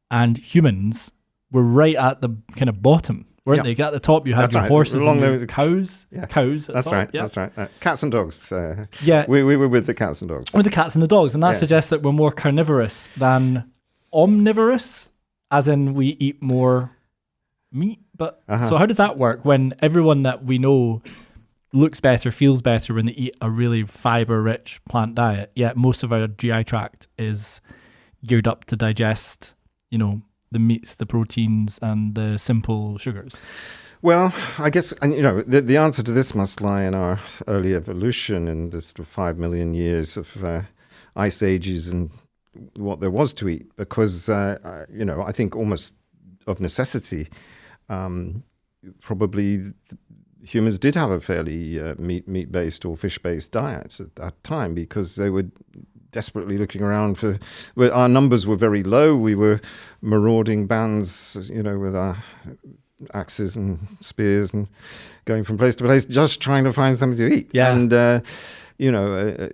And humans were right at the kind of bottom, weren't they? At the top, you had your horses and your cows.
Yeah.
Cows at the
That's
top.
right.
Yeah.
That's right. Cats and dogs.
Yeah.
We were with the cats and dogs.
With the cats and the dogs. And that suggests that we're more carnivorous than omnivorous, as in we eat more meat. But so how does that work when everyone that we know looks better, feels better when they eat a really fibre-rich plant diet, yet most of our GI tract is geared up to digest, you know, the meats, the proteins, and the simple sugars?
Well, I guess, and you know, the answer to this must lie in our early evolution in this sort of 5 million years of ice ages and what there was to eat, because, you know, I think almost of necessity, probably humans did have a fairly meat-based or fish-based diet at that time, because they were desperately looking around for. Well, our numbers were very low. We were marauding bands, you know, with our axes and spears and going from place to place, just trying to find something to eat.
Yeah.
And you know,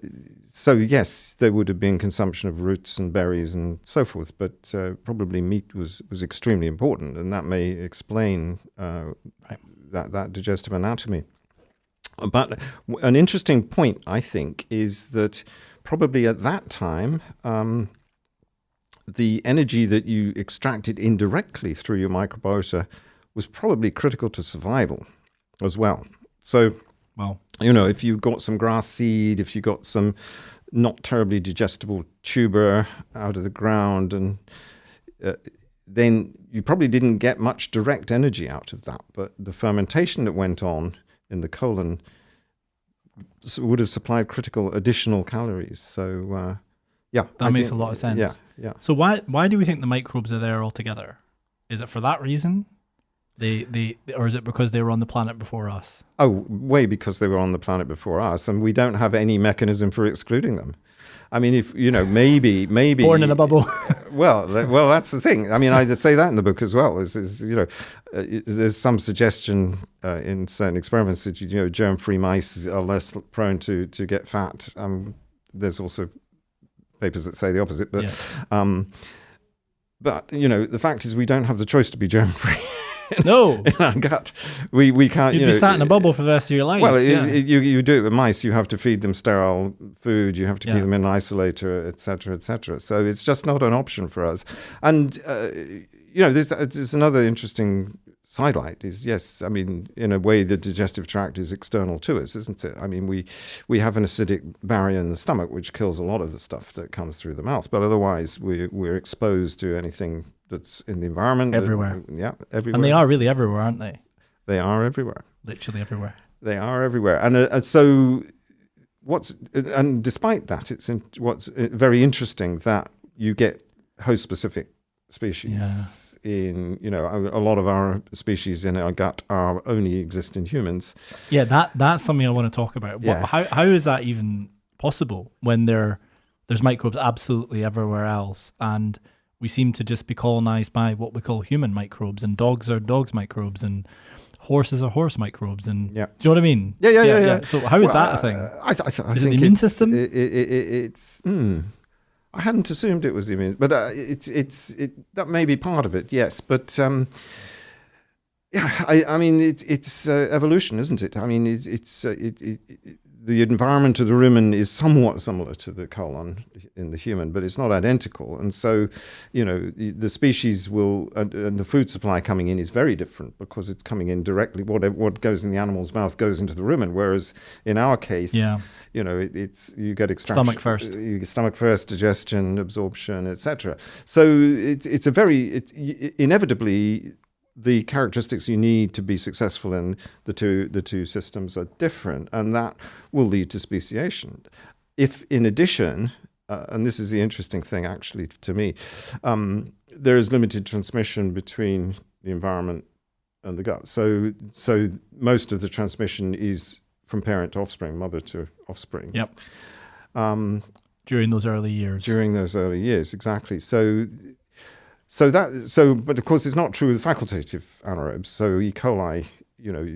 so yes, there would have been consumption of roots and berries and so forth, but probably meat was extremely important, and that may explain that digestive anatomy. But an interesting point, I think, is that probably at that time, the energy that you extracted indirectly through your microbiota was probably critical to survival as well. So, you know, if you got some grass seed, if you got some not terribly digestible tuber out of the ground, and then you probably didn't get much direct energy out of that. But the fermentation that went on in the colon would have supplied critical additional calories. So,
that makes a lot of sense.
Yeah.
So why do we think the microbes are there altogether? Is it for that reason? Or is it because they were on the planet before us?
Oh, way because they were on the planet before us, and we don't have any mechanism for excluding them. I mean, if you know, maybe
born in a bubble.
well, that's the thing. I mean, I say that in the book as well. Is you know, there's some suggestion in certain experiments that you know, germ-free mice are less prone to get fat. There's also papers that say the opposite, but but you know, the fact is we don't have the choice to be germ-free.
No,
in our gut, we can't.
You'd be sat in a bubble for the rest of your life.
Well, you do it with mice. You have to feed them sterile food. You have to keep them in an isolator, etc., etc. So it's just not an option for us. And you know, there's another interesting sidelight. Is yes, I mean, in a way, the digestive tract is external to us, isn't it? I mean, we have an acidic barrier in the stomach which kills a lot of the stuff that comes through the mouth. But otherwise, we're exposed to anything that's in the environment.
Everywhere.
Everywhere.
And they are really everywhere, aren't they?
They are everywhere.
Literally everywhere.
They are everywhere. And so and despite that, what's very interesting that you get host-specific species in, you know, a lot of our species in our gut only exist in humans.
Yeah, that's something I want to talk about. How is that even possible when there's microbes absolutely everywhere else, and we seem to just be colonized by what we call human microbes, and dogs are dogs microbes, and horses are horse microbes, and do you know what I mean?
Yeah.
So how is that a thing?
I
is
think
it the immune system?
It's. I hadn't assumed it was the immune, but that may be part of it. Yes, but I mean it's evolution, isn't it? I mean it's the environment of the rumen is somewhat similar to the colon in the human, but it's not identical. And so, the species will, and the food supply coming in is very different because it's coming in directly. What goes in the animal's mouth goes into the rumen, whereas in our case, it's you get extraction, stomach first, digestion, absorption, etc. So it's inevitably the characteristics you need to be successful in the two systems are different, and that will lead to speciation. If in addition, and this is the interesting thing actually to me, there is limited transmission between the environment and the gut. So most of the transmission is from parent to offspring, mother to offspring.
Yep. During those early years. Exactly. But of course, it's not true with facultative anaerobes. So E. coli,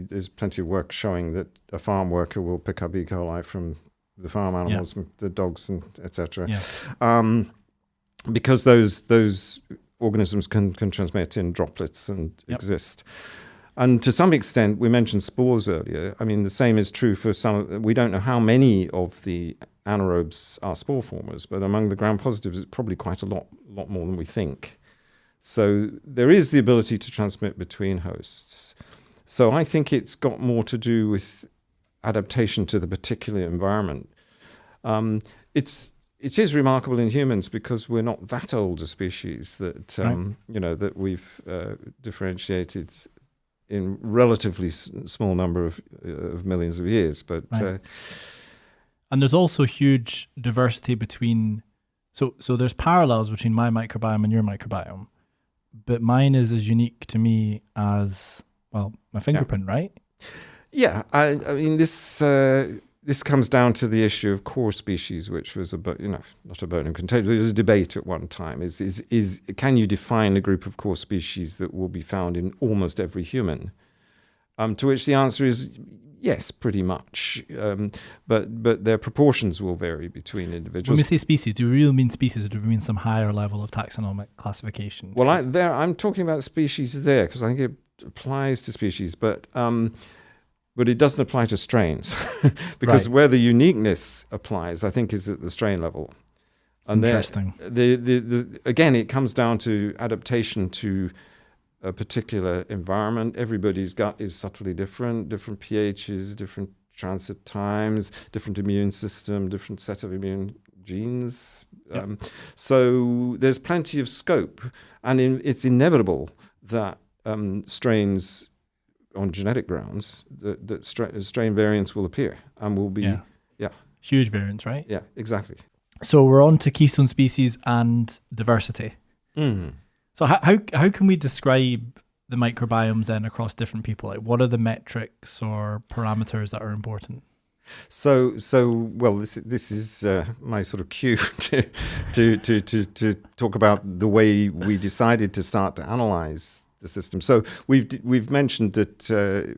there's plenty of work showing that a farm worker will pick up E. coli from the farm animals, the dogs, and etc. Because those organisms can transmit in droplets and exist. And to some extent, we mentioned spores earlier. I mean, the same is true for some. We don't know how many of the anaerobes are spore formers, but among the gram-positives, it's probably quite a lot more than we think. So there is the ability to transmit between hosts. So I think it's got more to do with adaptation to the particular environment. It is remarkable in humans because we're not that old a species that that we've differentiated in relatively small number of millions of years. But and there's also huge diversity between. So there's parallels between my microbiome and your microbiome. But mine is as unique to me as, well, my fingerprint, right?
Yeah, I mean, this comes down to the issue of core species, which was not a bone and contagious. There was a debate at one time. Is can you define a group of core species that will be found in almost every human? To which the answer is yes, pretty much. But their proportions will vary between individuals.
When we say species, do we really mean species, or do we mean some higher level of taxonomic classification?
Well, I'm talking about species there because I think it applies to species, but it doesn't apply to strains because where the uniqueness applies, I think, is at the strain level. And
interesting.
Again, it comes down to adaptation to a particular environment. Everybody's gut is subtly different pHs, different transit times, different immune system, different set of immune genes. So there's plenty of scope, and it's inevitable that strains on genetic grounds, that strain variants will appear and will be
huge variants, right?
Yeah, exactly.
So we're on to keystone species and diversity.
Mm-hmm.
So how can we describe the microbiomes then across different people? Like, what are the metrics or parameters that are important?
So well, this is my sort of cue to talk about the way we decided to start to analyze the system. So we've mentioned that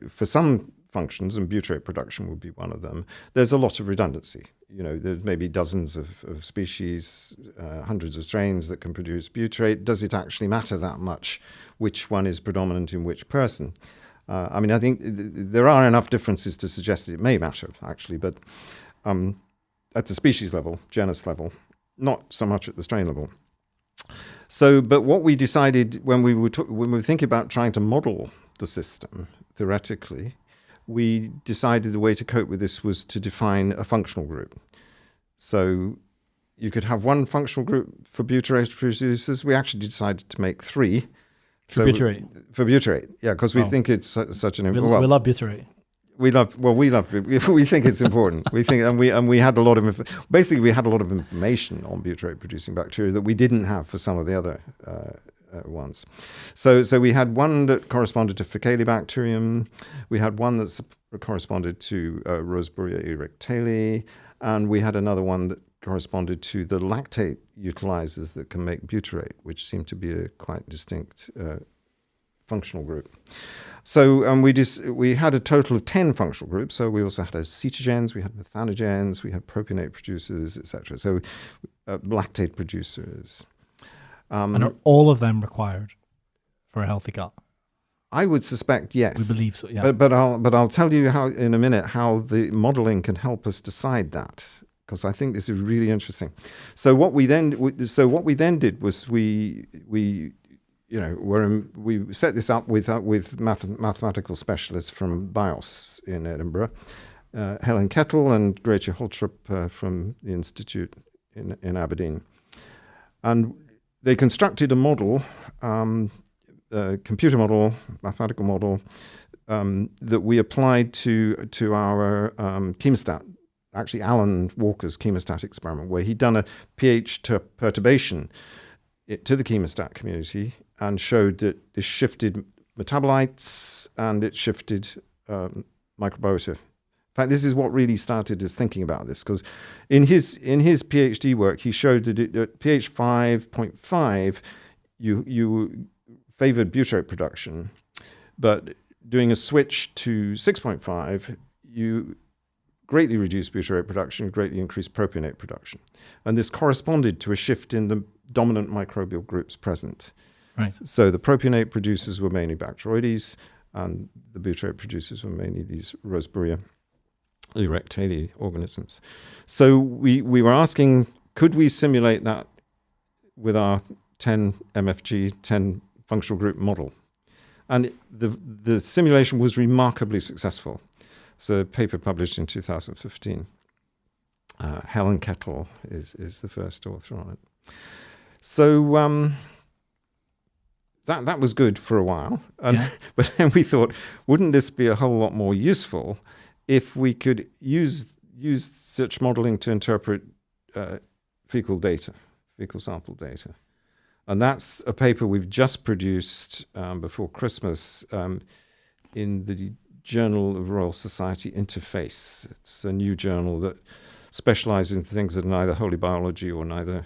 for some functions, and butyrate production would be one of them, there's a lot of redundancy. There's maybe dozens of species, hundreds of strains that can produce butyrate. Does it actually matter that much which one is predominant in which person? I think there are enough differences to suggest that it may matter, actually, but at the species level, genus level, not so much at the strain level. So, but what we decided when we were thinking about trying to model the system theoretically, we decided the way to cope with this was to define a functional group. So you could have one functional group for butyrate producers. We actually decided to make three.
For butyrate?
For butyrate, yeah, because we think it's such an important...
We love butyrate.
We think it's important. We had a lot of information on butyrate producing bacteria that we didn't have for some of the other ones. So we had one that corresponded to Faecalibacterium, we had one that corresponded to Roseburia erectale, and we had another one that corresponded to the lactate utilizers that can make butyrate, which seemed to be a quite distinct functional group. So we had a total of 10 functional groups. So we also had acetogens, we had methanogens, we had propionate producers, etc. So lactate producers.
And are all of them required for a healthy gut?
I would suspect yes.
We believe so, yeah.
But I'll tell you how in a minute how the modelling can help us decide that, because I think this is really interesting. So what we then did was we set this up with mathematical specialists from BIOS in Edinburgh, Helen Kettle and Gretchen Holtrup from the Institute in Aberdeen, and they constructed a model. Computer model, mathematical model, that we applied to our chemostat, actually Alan Walker's chemostat experiment, where he'd done a pH perturbation to the chemostat community and showed that this shifted metabolites and it shifted microbiota. In fact, this is what really started us thinking about this, because in his PhD work, he showed that at pH 5.5, you favored butyrate production, but doing a switch to 6.5, you greatly reduced butyrate production, greatly increased propionate production. And this corresponded to a shift in the dominant microbial groups present.
Right.
So the propionate producers were mainly Bacteroides, and the butyrate producers were mainly these Roseburia erectale organisms. So we were asking, could we simulate that with our 10 MFG, 10 functional group model? And the simulation was remarkably successful. It's a paper published in 2015. Helen Kettle is the first author on it. So that was good for a while. But then we thought, wouldn't this be a whole lot more useful if we could use such modeling to interpret fecal sample data? And that's a paper we've just produced before Christmas in the Journal of Royal Society Interface. It's a new journal that specializes in things that are neither wholly biology or neither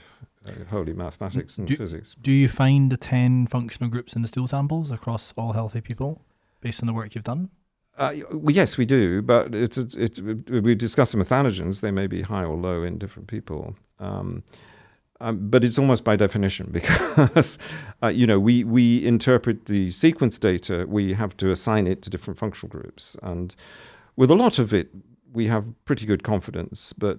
wholly mathematics and physics.
Do you find the 10 functional groups in the stool samples across all healthy people based on the work you've done?
Well, yes, we do, but we discuss the methanogens. They may be high or low in different people. But it's almost by definition, because we interpret the sequence data. We have to assign it to different functional groups, and with a lot of it, we have pretty good confidence. But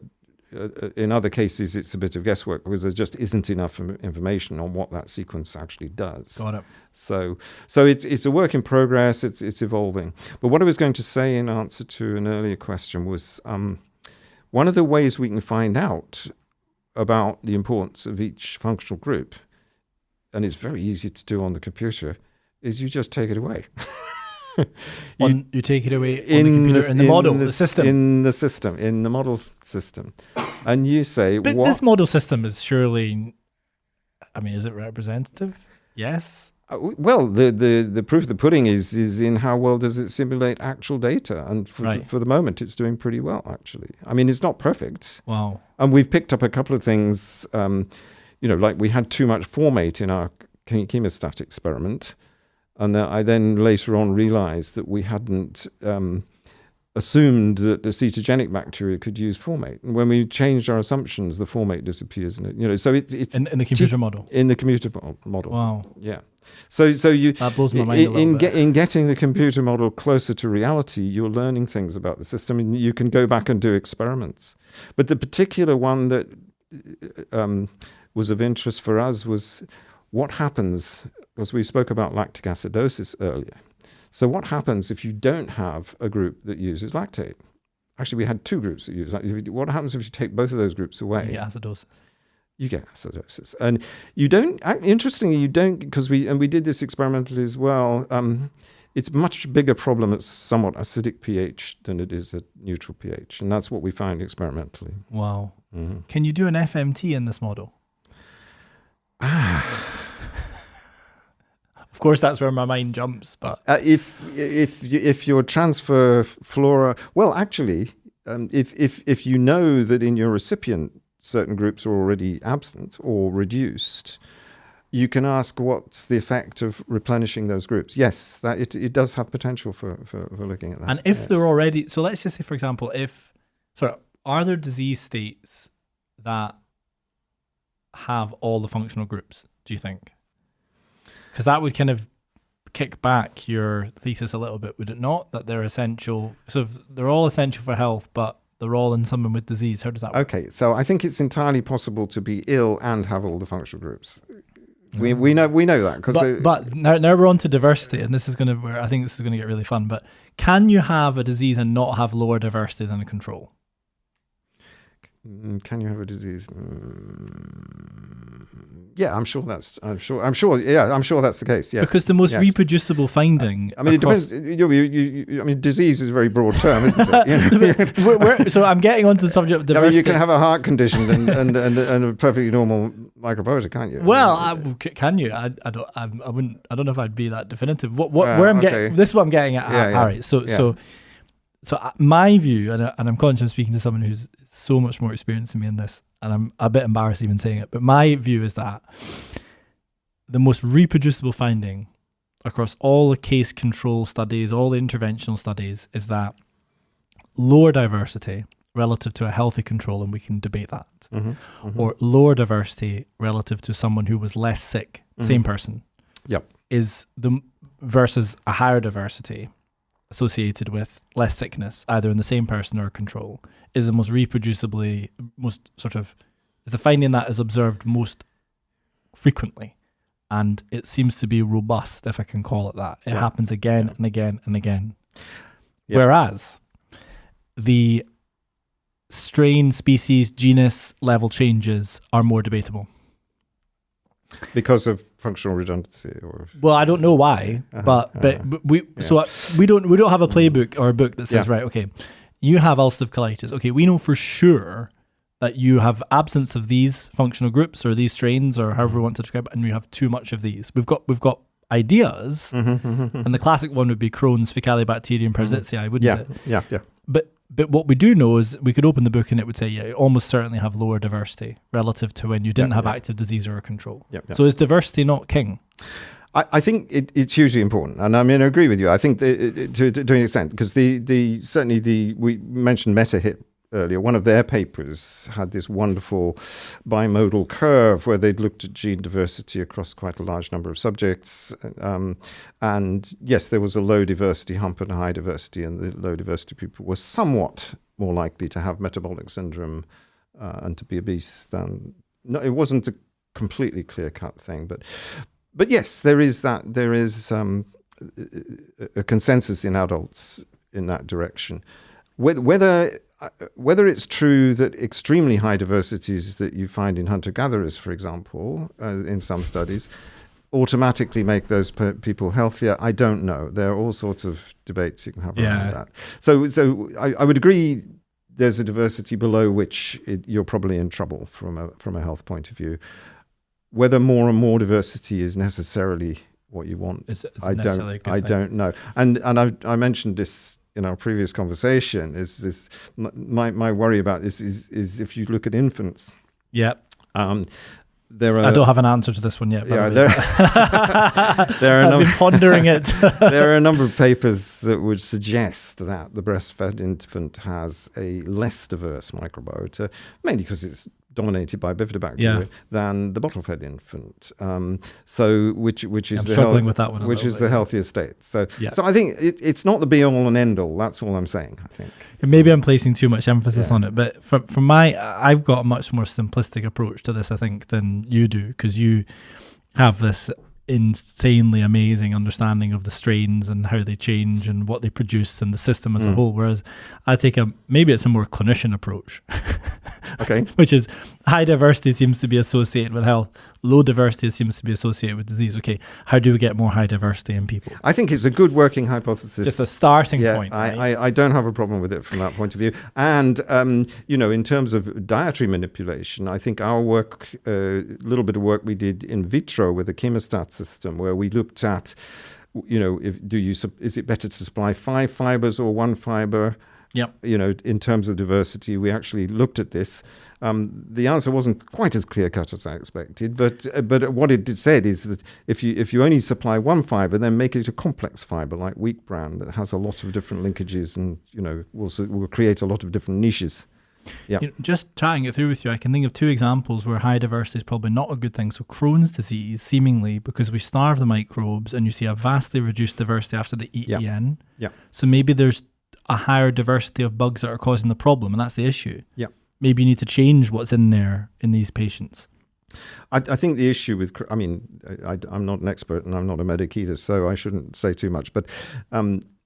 in other cases, it's a bit of guesswork because there just isn't enough information on what that sequence actually does.
Got it.
So it's a work in progress. It's evolving. But what I was going to say in answer to an earlier question was one of the ways we can find out about the importance of each functional group, and it's very easy to do on the computer, is you just take it away.
You take it away on the computer, in the model, the system.
In the model system. And you say,
but this model system is surely, is it representative? Yes.
Well, the proof of the pudding is in how well does it simulate actual data, and for the moment it's doing pretty well, actually. It's not perfect.
Wow.
And we've picked up a couple of things, like we had too much formate in our chemostat experiment, and I then later on realized that we hadn't assumed that the ketogenic bacteria could use formate. And when we changed our assumptions, the formate disappears. So it's
in the computer model.
In the computer model.
Wow.
Yeah. So you
that blows my mind a little bit.
In getting the computer model closer to reality, you're learning things about the system, and you can go back and do experiments. But the particular one that was of interest for us was what happens, because we spoke about lactic acidosis earlier. So what happens if you don't have a group that uses lactate? Actually, we had two groups that use lactate. What happens if you take both of those groups away?
You get acidosis.
You get acidosis. And you don't, interestingly, you don't, because we did this experimentally as well. It's a much bigger problem at somewhat acidic pH than it is at neutral pH. And that's what we found experimentally.
Wow. Mm-hmm. Can you do an FMT in this model? Of course, that's where my mind jumps. But
if your transfer flora, well, actually, if you know that in your recipient certain groups are already absent or reduced, you can ask what's the effect of replenishing those groups. Yes, that it does have potential for looking at that.
And if they're already, so let's just say, for example, are there disease states that have all the functional groups, do you think? Because that would kind of kick back your thesis a little bit, would it not? That they're essential. So they're all essential for health, but they're all in someone with disease. How does that work?
Okay, so I think it's entirely possible to be ill and have all the functional groups. We know that because.
But now we're on to diversity, and I think this is going to get really fun. But can you have a disease and not have lower diversity than a control?
Can you have a disease? Yeah, I'm sure that's the case. Yes,
because the most reproducible finding.
I mean, it depends. I mean, disease is a very broad term, isn't it?
So I'm getting onto the subject of diversity.
I mean, you can have a heart condition and a perfectly normal microbiota, can't you?
Well, can you? I don't know if I'd be that definitive. This is what I'm getting at. Harry. So my view, and I'm conscious I'm speaking to someone who's so much more experienced than me in this, and I'm a bit embarrassed even saying it, but my view is that the most reproducible finding across all the case control studies, all the interventional studies, is that lower diversity relative to a healthy control, and we can debate that, or lower diversity relative to someone who was less sick, same person, is versus a higher diversity associated with less sickness, either in the same person or a control, is the most reproducibly, is the finding that is observed most frequently. And it seems to be robust, if I can call it that. It happens again and again and again. Whereas the strain, species, genus level changes are more debatable.
Because of functional redundancy, or
I don't know why, but we don't have a playbook or a book that says right, okay, you have ulcerative colitis. Okay, we know for sure that you have absence of these functional groups or these strains or however we want to describe it, and we have too much of these. We've got ideas, and the classic one would be Crohn's, Faecalibacterium parasitii, wouldn't it?
Yeah.
But what we do know is we could open the book and it would say, you almost certainly have lower diversity relative to when you didn't have active disease or a control. So is diversity not king?
I think it's hugely important, and I mean I agree with you. I think to an extent, because we mentioned MetaHit earlier. One of their papers had this wonderful bimodal curve where they'd looked at gene diversity across quite a large number of subjects, and yes, there was a low diversity hump and a high diversity, and the low diversity people were somewhat more likely to have metabolic syndrome and to be obese than. No, it wasn't a completely clear-cut thing, but yes, there is a consensus in adults in that direction. Whether it's true that extremely high diversities that you find in hunter-gatherers, for example, in some studies, automatically make those people healthier, I don't know. There are all sorts of debates you can have around that. So I would agree there's a diversity below which you're probably in trouble from a health point of view. Whether more and more diversity is necessarily what you want, I don't know. And I mentioned this in our previous conversation. Is this my worry about this is if you look at infants.
Yeah.
There are,
I don't have an answer to this one yet.
I've been
pondering it.
There are a number of papers that would suggest that the breastfed infant has a less diverse microbiota, mainly because it's dominated by bifidobacteria than the bottle-fed infant. So which is the healthier state. So I think it's not the be-all and end-all. That's all I'm saying, I think.
Maybe I'm placing too much emphasis on it, but from I've got a much more simplistic approach to this, I think, than you do, because you have this insanely amazing understanding of the strains and how they change and what they produce and the system as a whole, whereas I take maybe it's a more clinician approach.
Okay.
Which is high diversity seems to be associated with health, low diversity seems to be associated with disease. Okay, how do we get more high diversity in people?
I think it's a good working hypothesis.
Just a starting point.
Right? I don't have a problem with it from that point of view. And, in terms of dietary manipulation, I think our work, a little bit of work we did in vitro with a chemostat system where we looked at, is it better to supply 5 fibers or 1 fiber?
Yep.
In terms of diversity, we actually looked at this. The answer wasn't quite as clear-cut as I expected, but what it said is that if you only supply 1 fiber, then make it a complex fiber like wheat bran that has a lot of different linkages and will create a lot of different niches. Yeah.
Just chatting it through with you, I can think of 2 examples where high diversity is probably not a good thing. So Crohn's disease, seemingly, because we starve the microbes and you see a vastly reduced diversity after they eat EN.
Yeah.
So maybe there's a higher diversity of bugs that are causing the problem, and that's the issue.
Yeah.
Maybe you need to change what's in there in these patients.
I think the issue with, I'm not an expert and I'm not a medic either, so I shouldn't say too much, but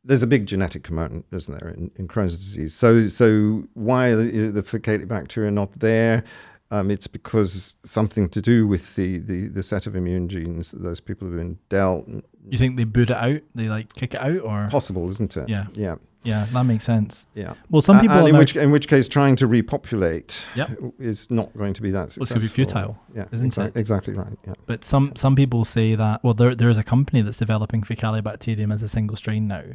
there's a big genetic component, isn't there, in Crohn's disease? So why are the Faecalia bacteria not there? It's because something to do with the set of immune genes that those people have been dealt.
You think they boot it out? They like kick it out, or
possible, isn't it?
Yeah.
Yeah.
Yeah, that makes sense.
Yeah.
Well, some people
and in which case trying to repopulate
Yep.
is not going to be that successful.
Well, it's going to be futile, isn't it?
Exactly right. Yeah.
But some people say that, well, there is a company that's developing Faecalibacterium as a single strain now,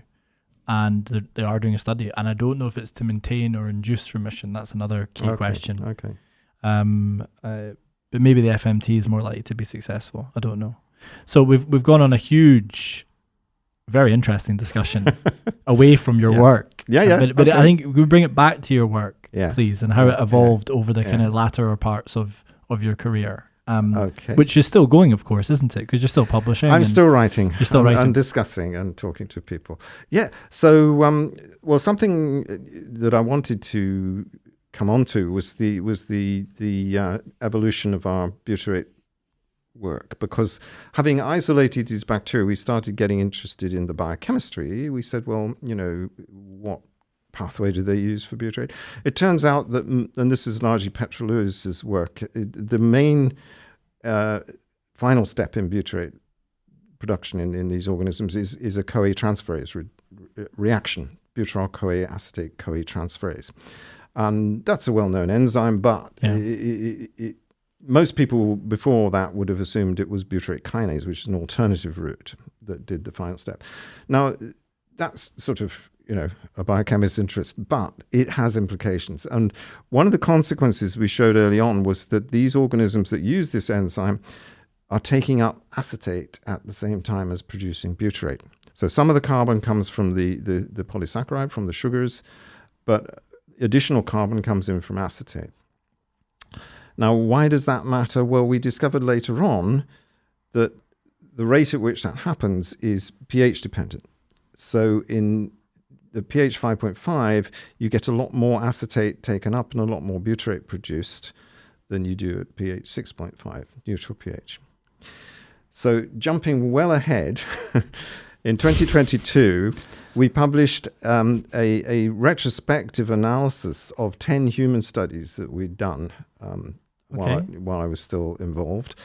and they are doing a study, and I don't know if it's to maintain or induce remission. That's another key question.
Okay.
But maybe the FMT is more likely to be successful. I don't know. So we've gone on a huge, very interesting discussion away from your work.
Yeah.
But I think we bring it back to your work, please, and how it evolved over the kind of latter parts of your career. Which is still going, of course, isn't it? Because you're still publishing.
I'm still writing.
You're still writing.
I'm discussing and talking to people. Yeah. So, something that I wanted to come on to was the evolution of our butyrate work, because having isolated these bacteria, we started getting interested in the biochemistry. We said, well, what pathway do they use for butyrate? It turns out that, and this is largely Petra Lewis's work, the main final step in butyrate production in these organisms is a CoA transferase reaction, butyryl-CoA acetate CoA transferase. And that's a well-known enzyme, but most people before that would have assumed it was butyrate kinase, which is an alternative route that did the final step. Now, that's sort of, a biochemist's interest, but it has implications. And one of the consequences we showed early on was that these organisms that use this enzyme are taking up acetate at the same time as producing butyrate. So some of the carbon comes from the polysaccharide, from the sugars, but additional carbon comes in from acetate. Now, why does that matter? Well, we discovered later on that the rate at which that happens is pH dependent. So in the pH 5.5, you get a lot more acetate taken up and a lot more butyrate produced than you do at pH 6.5, neutral pH. So jumping well ahead, in 2022, we published a retrospective analysis of 10 human studies that we'd done while I was still involved,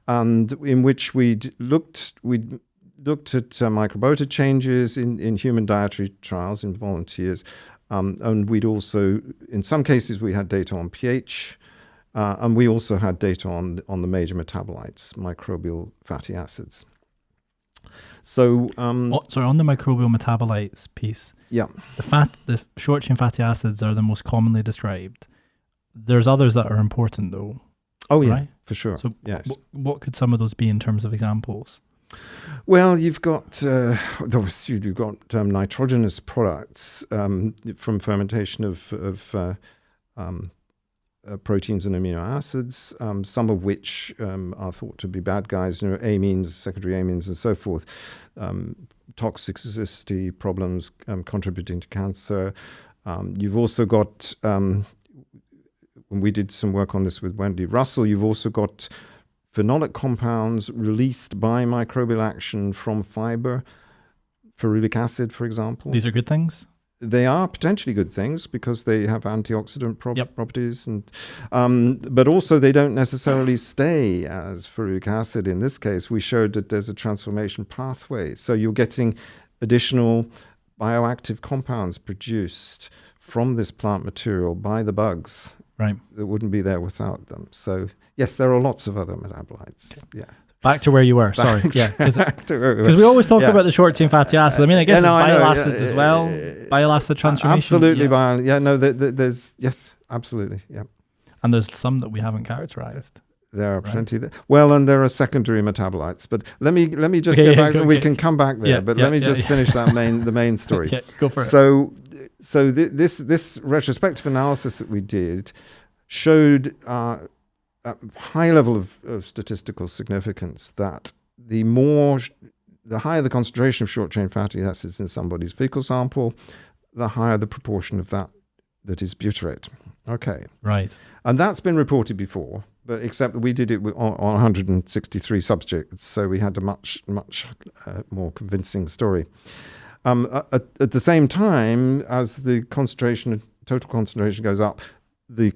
and in which we'd looked at microbiota changes in human dietary trials in volunteers, and we'd also, in some cases, we had data on pH, and we also had data on the major metabolites, microbial fatty acids. So, on
the microbial metabolites piece, the short chain fatty acids are the most commonly described. There's others that are important, though.
Oh yeah,
right?
For sure.
So,
yes.
What could some of those be in terms of examples?
Well, you've got nitrogenous products from fermentation of proteins and amino acids, some of which are thought to be bad guys, amines, secondary amines, and so forth. Toxicity problems contributing to cancer. You've also got, when we did some work on this with Wendy Russell, you've also got phenolic compounds released by microbial action from fibre, ferulic acid, for example.
These are good things?
They are potentially good things because they have antioxidant properties, and but also they don't necessarily stay as ferulic acid. In this case, we showed that there's a transformation pathway. So you're getting additional bioactive compounds produced from this plant material by the bugs that wouldn't be there without them. So yes, there are lots of other metabolites. Okay. Yeah.
Back to where you were. Sorry. Because we always talk about the short chain fatty acids. I mean, I guess it's bile acids as well. Bile acid transformation.
Absolutely. There's absolutely. Yeah.
And there's some that we haven't characterized.
There are plenty there. Well, and there are secondary metabolites. But let me just
Okay,
go back, and we
okay.
can come back there. But let me just finish the main story.
Okay, go for it.
So this retrospective analysis that we did showed a high level of statistical significance that the higher the concentration of short chain fatty acids in somebody's fecal sample, the higher the proportion of that is butyrate. Okay.
Right.
And that's been reported before, but except that we did it on 163 subjects, so we had a much more convincing story. At the same time, as the total concentration goes up, the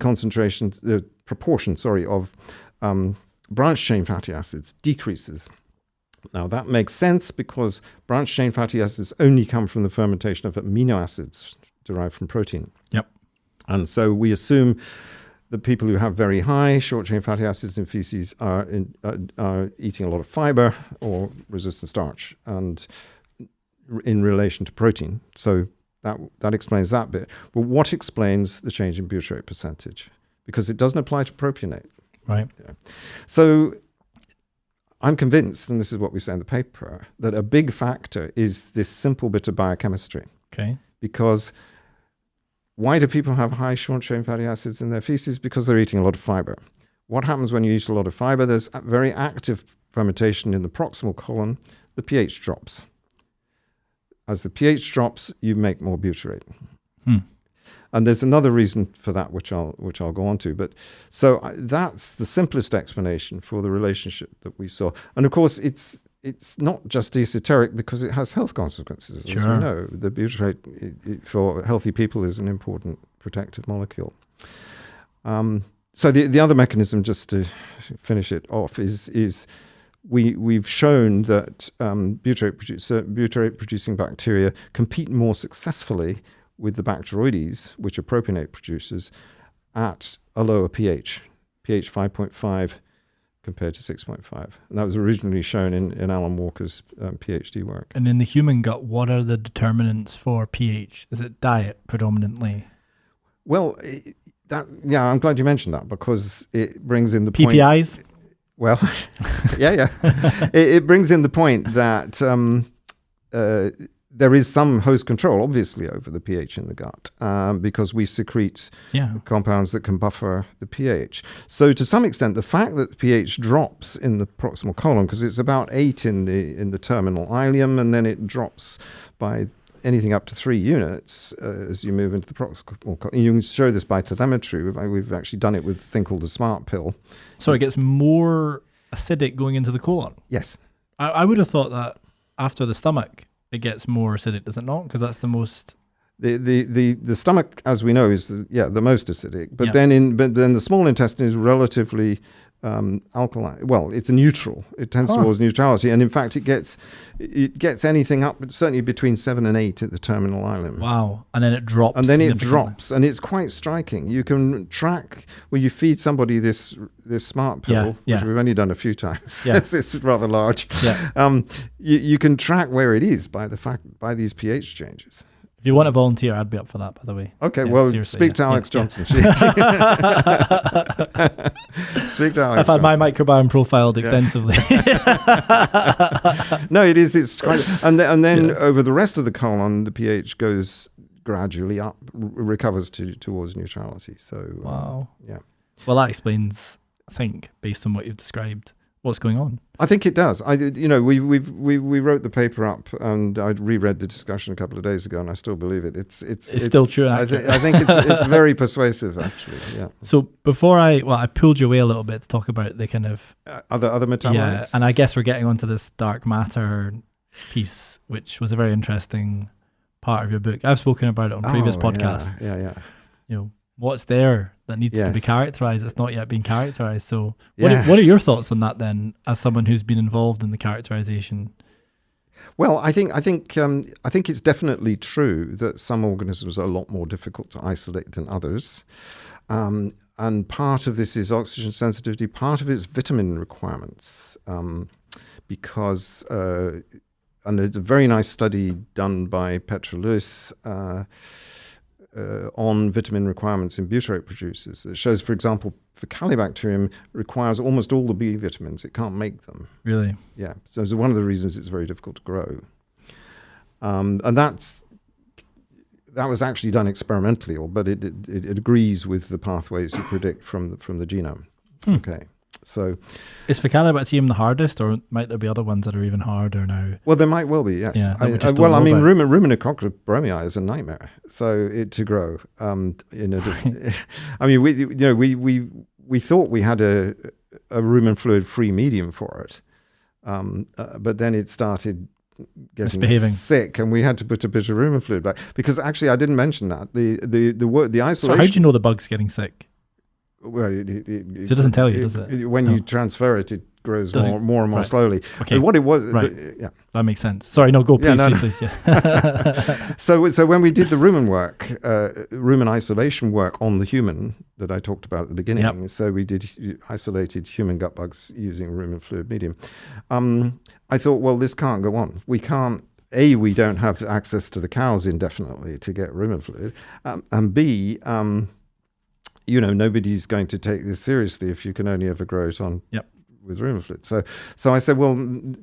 proportion of branched chain fatty acids decreases. Now that makes sense because branched chain fatty acids only come from the fermentation of amino acids derived from protein.
Yep.
And so we assume that people who have very high short chain fatty acids in feces are eating a lot of fibre or resistant starch, and in relation to protein. So that explains that bit. But what explains the change in butyrate percentage? Because it doesn't apply to propionate.
Right.
Yeah. So I'm convinced, and this is what we say in the paper, that a big factor is this simple bit of biochemistry.
Okay.
Because why do people have high short chain fatty acids in their feces? Because they're eating a lot of fiber. What happens when you eat a lot of fiber? There's a very active fermentation in the proximal colon. The pH drops. As the pH drops, you make more butyrate. And there's another reason for that, which I'll go on to. But so that's the simplest explanation for the relationship that we saw. And of course, it's not just esoteric because it has health consequences. As we know, the butyrate for healthy people is an important protective molecule. So the other mechanism, just to finish it off, is we've shown that butyrate producing bacteria compete more successfully with the Bacteroides, which are propionate producers, at a lower pH 5.5 compared to 6.5. And that was originally shown in Alan Walker's PhD work.
And in the human gut, what are the determinants for pH? Is it diet predominantly?
Well, I'm glad you mentioned that because it brings in the
PPIs?
point. Well, yeah. It brings in the point that there is some host control, obviously, over the pH in the gut because we secrete compounds that can buffer the pH. So to some extent, the fact that the pH drops in the proximal colon, because it's about 8 in the terminal ileum, and then it drops by anything up to 3 units as you move into the proximal colon. You can show this by telemetry. We've actually done it with a thing called the smart pill.
So it gets more acidic going into the colon?
Yes.
I would have thought that after the stomach, it gets more acidic, does it not? Because that's the most...
The stomach, as we know, is the most acidic. But then the small intestine is relatively alkaline. Well, it's a neutral. It tends towards neutrality, and in fact, it gets anything up, certainly between 7 and 8 at the terminal ileum.
Wow! And then it drops.
And then it drops, and it's quite striking. You can track when you feed somebody this smart pill, which we've only done a few times. It's rather large. Yeah. You can track where it is by these pH changes.
If you want to volunteer, I'd be up for that, by the way.
Okay, speak to Alex Johnson. Speak to Alex
I've had my microbiome profiled extensively.
No, it is. It's quite, and then over the rest of the colon, the pH goes gradually up, recovers towards neutrality. So
wow. Well, that explains, I think, based on what you've described, what's going on.
I think it does. We wrote the paper up, and I reread the discussion a couple of days ago, and I still believe it. It's
still true.
I think it's very persuasive, actually. Yeah.
So before I pulled you away a little bit to talk about the kind of
other metabolites.
Yeah, and I guess we're getting onto this dark matter piece, which was a very interesting part of your book. I've spoken about it on previous podcasts.
Yeah.
What's there that needs to be characterized that's not yet been characterized. So what are your thoughts on that then, as someone who's been involved in the characterization?
Well, I think it's definitely true that some organisms are a lot more difficult to isolate than others. And part of this is oxygen sensitivity, part of it is vitamin requirements. Because and it's a very nice study done by Petra Lewis on vitamin requirements in butyrate producers. It shows, for example, Faecalibacterium requires almost all the B vitamins. It can't make them.
Really?
Yeah. So it's one of the reasons it's very difficult to grow. And that was actually done experimentally, but it agrees with the pathways you predict from the genome. Okay. So,
is Faecalibacterium the hardest, or might there be other ones that are even harder now?
Well, there might well be, yes.
Yeah,
Ruminococcus bromii is a nightmare. So to grow. I mean, we thought we had a rumen fluid-free medium for it, but then it started getting sick, and we had to put a bit of rumen fluid back. Because actually, I didn't mention that the isolation.
So how do you know the bug's getting sick?
Well,
so it doesn't tell you, does it?
When you transfer it, it grows more and more slowly.
Okay.
And what it was,
yeah, that makes sense. Sorry, no, go, please. Yeah.
So when we did the rumen isolation work on the human that I talked about at the beginning, so we did isolated human gut bugs using rumen fluid medium. I thought, well, this can't go on. We can't. A, we don't have access to the cows indefinitely to get rumen fluid, and B, nobody's going to take this seriously if you can only ever grow it on with rumen fluid. So I said, well,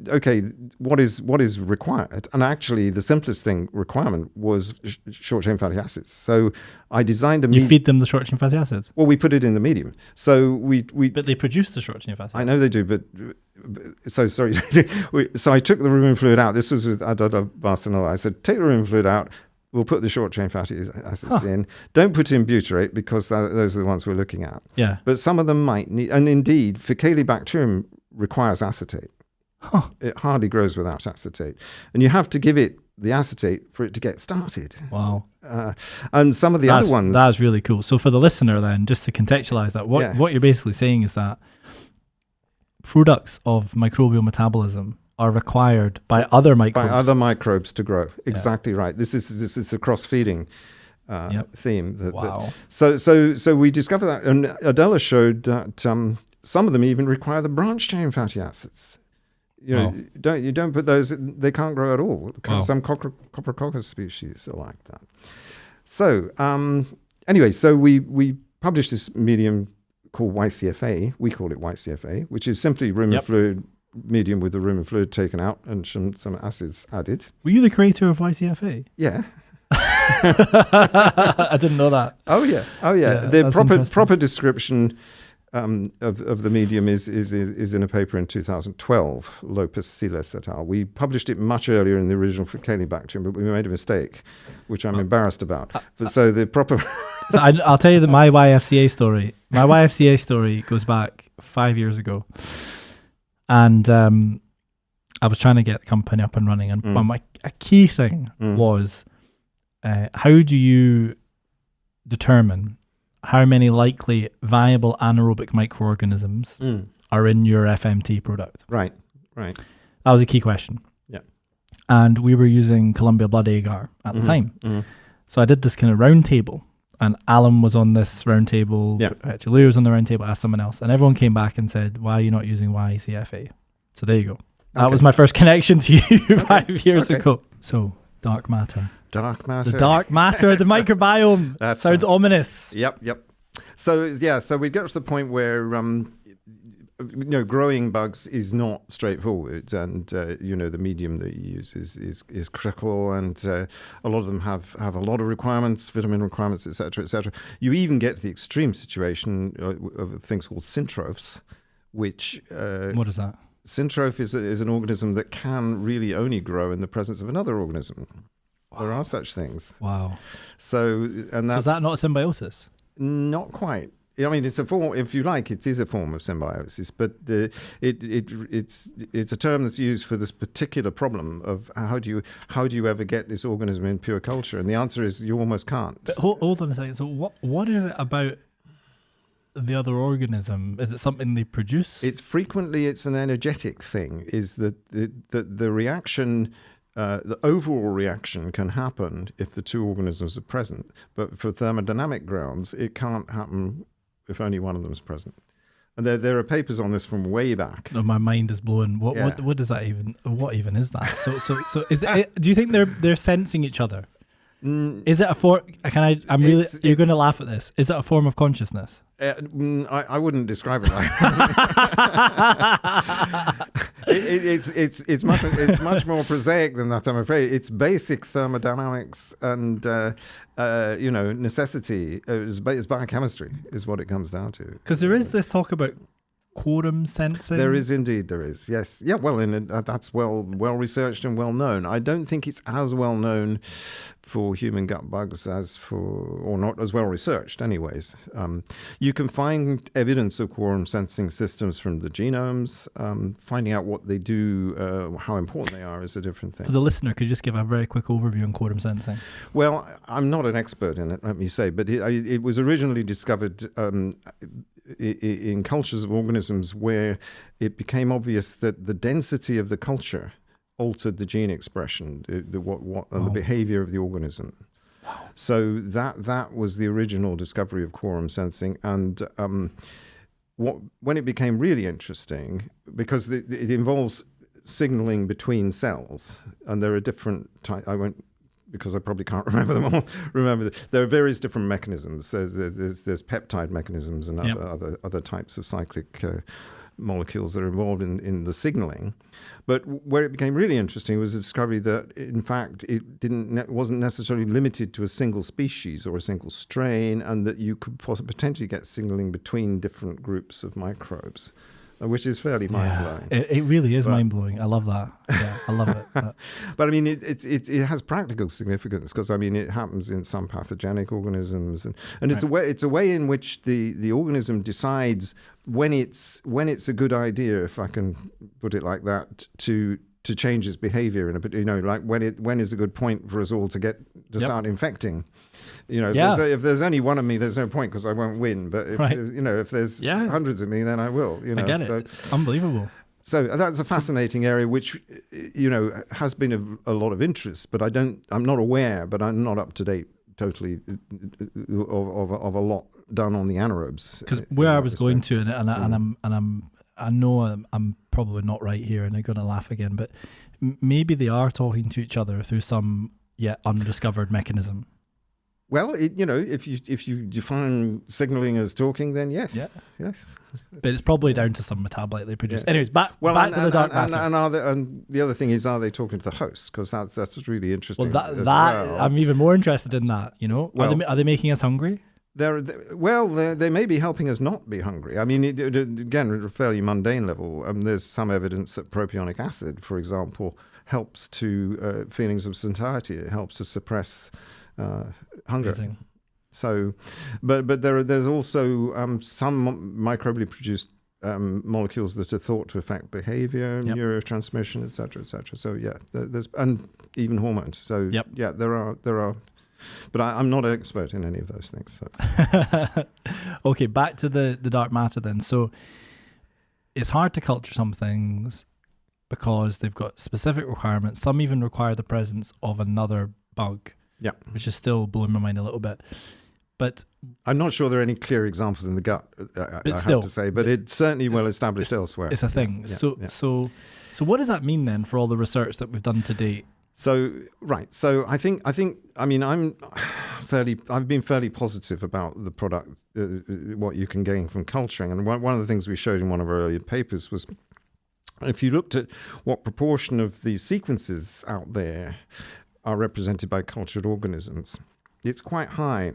okay, what is required? And actually, the simplest requirement was short chain fatty acids. So I designed
You feed them the short chain fatty acids?
Well, we put it in the medium. So
But they produce the short chain fatty acids.
I know they do, but so sorry. So I took the rumen fluid out. This was with Adada Barcelona. I said, take the rumen fluid out. We'll put the short chain fatty acids in. Don't put in butyrate, because those are the ones we're looking at.
Yeah.
But some of them might need, and indeed, Faecalibacterium requires acetate. It hardly grows without acetate. And you have to give it the acetate for it to get started.
Wow.
And some of the other ones.
That's really cool. So for the listener then, just to contextualize that, what you're basically saying is that products of microbial metabolism are required by other microbes.
By other microbes to grow. Exactly right. This is the cross-feeding theme.
Wow.
So we discovered that, and Adela showed that some of them even require the branch chain fatty acids. You don't put those; they can't grow at all. Some Coprococcus species are like that. So anyway, so we published this medium called YCFA. We call it YCFA, which is simply rumen fluid medium with the rumen fluid taken out and some acids added.
Were you the creator of YCFA?
Yeah.
I didn't know that.
Oh yeah. The proper description of the medium is in a paper in 2012, Lopez Siles et al. We published it much earlier in the original Faecalibacterium, but we made a mistake, which I'm embarrassed about. But so the proper.
So I'll tell you that my YFCA story. My YFCA story goes back 5 years ago. And I was trying to get the company up and running, and a key thing was how do you determine how many likely viable anaerobic microorganisms are in your FMT product?
Right.
That was a key question.
Yeah.
And we were using Columbia blood agar at the time. So I did this kind of round table, and Alan was on this round table. Yeah. Julia was on the round table, asked someone else, and everyone came back and said, why are you not using YCFA? So there you go. That was my first connection to you 5 years ago. So dark matter. The dark matter of the microbiome. That sounds ominous.
Yep. So we get to the point where growing bugs is not straightforward, and the medium that you use is critical, and a lot of them have a lot of requirements, vitamin requirements, etc. You even get to the extreme situation of things called syntrophs, which
what is that?
Syntroph is an organism that can really only grow in the presence of another organism. Wow. There are such things.
Wow.
So is
that not a symbiosis?
Not quite. I mean, it's a form, if you like, it is a form of symbiosis, but it's a term that's used for this particular problem of how do you ever get this organism in pure culture? And the answer is you almost can't.
But hold on a second. So what is it about the other organism? Is it something they produce?
It's an energetic thing. Is that the reaction. The overall reaction can happen if the two organisms are present, but for thermodynamic grounds, it can't happen if only one of them is present. And there are papers on this from way back.
Oh, my mind is blown. What does that even? What even is that? So is it? Do you think they're sensing each other? Is it a form? You're going to laugh at this. Is it a form of consciousness?
I wouldn't describe it like it's much more prosaic than that, I'm afraid. It's basic thermodynamics and necessity. It's biochemistry is what it comes down to.
Because there is this talk about quorum sensing.
There is indeed, yes. Yeah, well, and that's well researched and well known. I don't think it's as well known for human gut bugs or not as well researched anyways. You can find evidence of quorum sensing systems from the genomes. Finding out what they do, how important they are is a different thing.
For the listener, could you just give a very quick overview on quorum sensing?
Well, I'm not an expert in it, let me say, but it was originally discovered in cultures of organisms where it became obvious that the density of the culture altered the gene expression, and the behavior of the organism. Wow. So that was the original discovery of quorum sensing, and when it became really interesting, because it involves signaling between cells, and there are different types. I won't, because I probably can't remember them all. There are various different mechanisms. There's peptide mechanisms and other types of cyclic molecules that are involved in the signaling. But where it became really interesting was the discovery that, in fact, it wasn't necessarily limited to a single species or a single strain, and that you could potentially get signaling between different groups of microbes. Which is fairly mind-blowing.
It really is mind-blowing. I love that. Yeah, I love it.
But I mean, it has practical significance, because I mean, it happens in some pathogenic organisms, and it's a way in which the organism decides when it's a good idea, if I can put it like that, to change its behavior like when is a good point for us all to start infecting. If there's only one of me, there's no point, because I won't win. But if there's hundreds of me, then I will.
I get it. It's unbelievable.
So that's a fascinating area, which has been of a lot of interest. But I'm not aware, but I'm not up to date totally of a lot done on the anaerobes.
Because where I was going to, I know I'm probably not right here, and I'm going to laugh again. But maybe they are talking to each other through some yet undiscovered mechanism.
Well, if you define signaling as talking, then yes. Yeah. Yes.
But it's probably down to some metabolite they produce. Yeah. Anyways, back to the dark matter.
And the other thing is, are they talking to the host? Because that's really interesting.
Well, I'm even more interested in that. Are they making us hungry?
They may be helping us not be hungry. I mean, again, at a fairly mundane level, there's some evidence that propionic acid, for example, helps to feelings of satiety. It helps to suppress hunger.
Amazing.
So, but there's also some microbially produced molecules that are thought to affect behavior, neurotransmission, etc., etc. So there's and even hormones. So there are. But I'm not an expert in any of those things. So.
Okay, back to the dark matter then. So it's hard to culture some things because they've got specific requirements. Some even require the presence of another bug. Yeah, which is still blowing my mind a little bit. But
I'm not sure there are any clear examples in the gut, I have to say, but it's certainly well established elsewhere.
It's a thing. So what does that mean then for all the research that we've done to date?
So I think I've been fairly positive about the product, what you can gain from culturing. And one of the things we showed in one of our earlier papers was, if you looked at what proportion of the sequences out there are represented by cultured organisms, it's quite high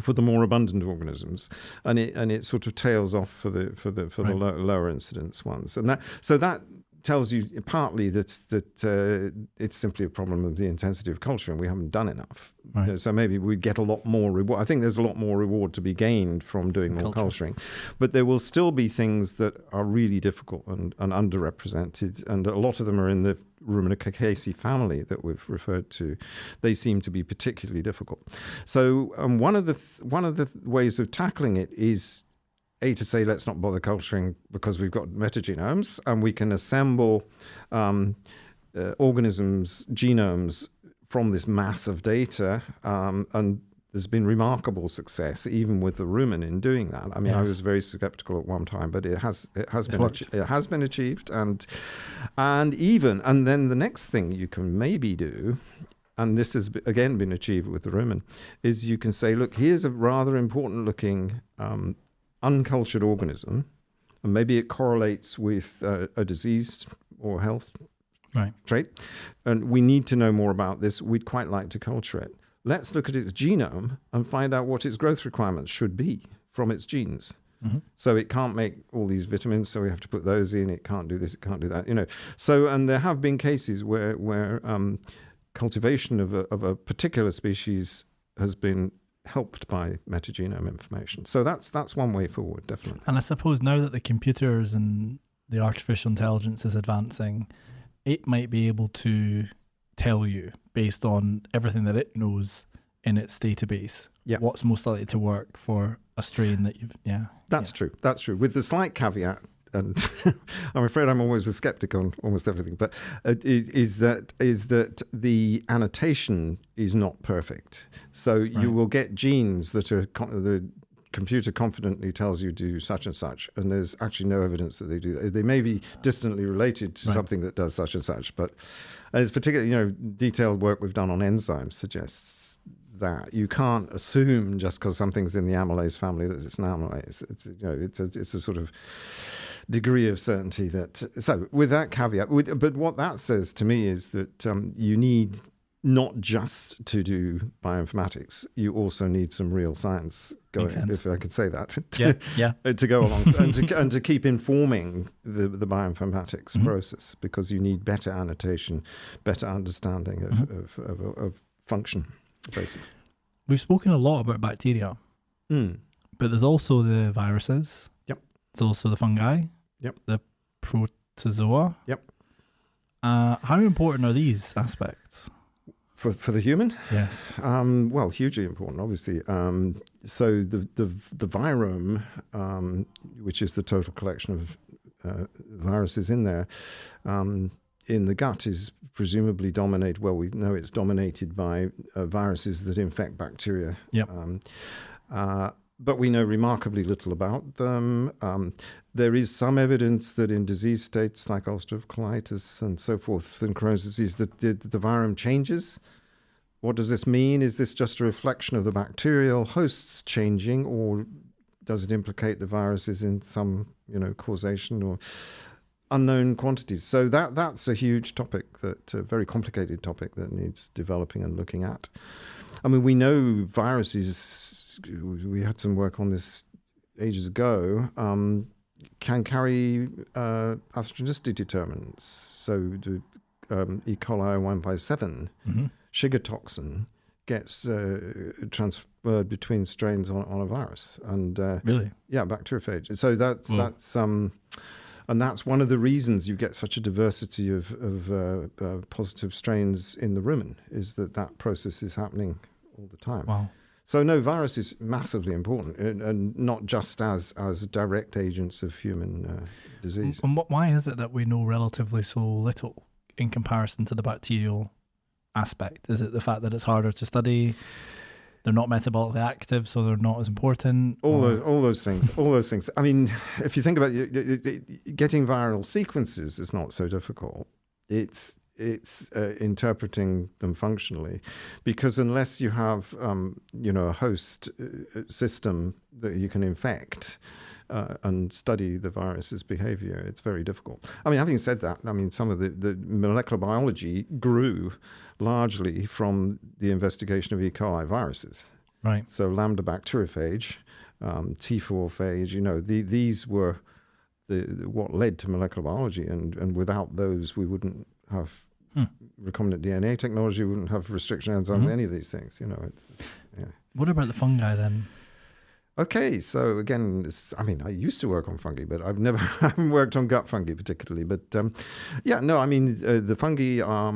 for the more abundant organisms, and it sort of tails off for the lower incidence ones, and that tells you partly that it's simply a problem of the intensity of culture, and we haven't done enough. Right. So maybe we'd get a lot more reward. I think there's a lot more reward to be gained from doing more culturing, but there will still be things that are really difficult and underrepresented, and a lot of them are in the Rumenicaceae family that we've referred to. They seem to be particularly difficult. So one of the ways of tackling it is to say, let's not bother culturing because we've got metagenomes, and we can assemble organisms' genomes from this mass of data, and there's been remarkable success even with the rumen in doing that. I mean, I was very skeptical at one time, but it has been achieved, and then the next thing you can maybe do and this has again been achieved with the rumen, is you can say, look, here's a rather important looking uncultured organism, and maybe it correlates with a disease or health trait, and we need to know more about this. We'd quite like to culture it. Let's look at its genome and find out what its growth requirements should be from its genes. Mm-hmm. So it can't make all these vitamins, so we have to put those in. It can't do this, it can't do that, So, and there have been cases where cultivation of a particular species has been helped by metagenome information. So that's one way forward, definitely.
And I suppose now that the computers and the artificial intelligence is advancing, it might be able to tell you, based on everything that it knows in its database, what's most likely to work for a strain that you've... That's
true. That's true. With the slight caveat, and I'm afraid I'm always a skeptic on almost everything, but is that the annotation is not perfect. So you will get genes that are the computer confidently tells you do such and such, and there's actually no evidence that they do that. They may be distantly related to something that does such and such, but it's particularly, detailed work we've done on enzymes suggests that you can't assume just because something's in the amylase family that it's an amylase. It's a sort of degree of certainty that. So with that caveat, but what that says to me is that you need not just to do bioinformatics, you also need some real science going, if I could say that, to go along and to keep informing the bioinformatics process, because you need better annotation, better understanding of function, basically.
We've spoken a lot about bacteria, but there's also the viruses. Yep. There's also the fungi. Yep. The protozoa.
Yep.
How important are these aspects?
For the human?
Yes.
Well, hugely important, obviously. So the virome, which is the total collection of viruses in there, in the gut is presumably dominated, well, we know it's dominated by viruses that infect bacteria.
Yep.
But we know remarkably little about them. There is some evidence that in disease states like ulcerative colitis and so forth, and Crohn's disease, that the virome changes. What does this mean? Is this just a reflection of the bacterial hosts changing, or does it implicate the viruses in some, causation or unknown quantities? So that's a huge topic, a very complicated topic that needs developing and looking at. I mean, we know viruses. We had some work on this ages ago, can carry pathogenicity determinants. So the E. coli 157 sugar toxin gets transferred between strains on a virus. And
really?
Yeah, bacteriophage. So that's and that's one of the reasons you get such a diversity of positive strains in the rumen, is that process is happening all the time.
Wow.
So no, virus is massively important, and not just as direct agents of human disease.
And why is it that we know relatively so little in comparison to the bacterial aspect? Is it the fact that it's harder to study? They're not metabolically active, so they're not as important.
All those things. I mean, if you think about it, getting viral sequences is not so difficult. It's interpreting them functionally, because unless you have a host system that you can infect and study the virus's behavior, it's very difficult. I mean, having said that, some of the molecular biology grew largely from the investigation of E. coli viruses.
Right.
So lambda bacteriophage, T4 phage, these were what led to molecular biology, and without those we wouldn't have recombinant DNA technology, we wouldn't have restriction enzymes, any of these things.
What about the fungi then?
Okay, so again, I used to work on fungi, but I haven't worked on gut fungi particularly. But the fungi are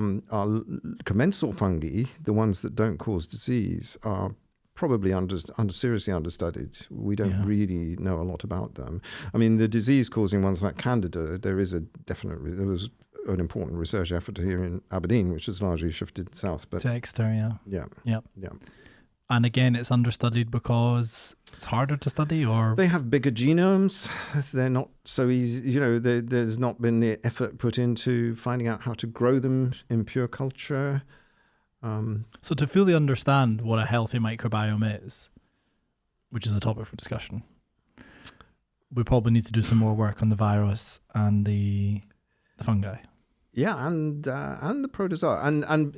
commensal fungi, the ones that don't cause disease, are probably seriously understudied. We don't really know a lot about them. I mean, the disease-causing ones like Candida, there was an important research effort here in Aberdeen, which has largely shifted south. But
to Exeter,
yeah.
And again, it's understudied because it's harder to study, or
they have bigger genomes. They're not so easy. There's not been the effort put into finding out how to grow them in pure culture.
So to fully understand what a healthy microbiome is, which is a topic for discussion, we probably need to do some more work on the virus and the fungi.
Yeah, and the protozoa, and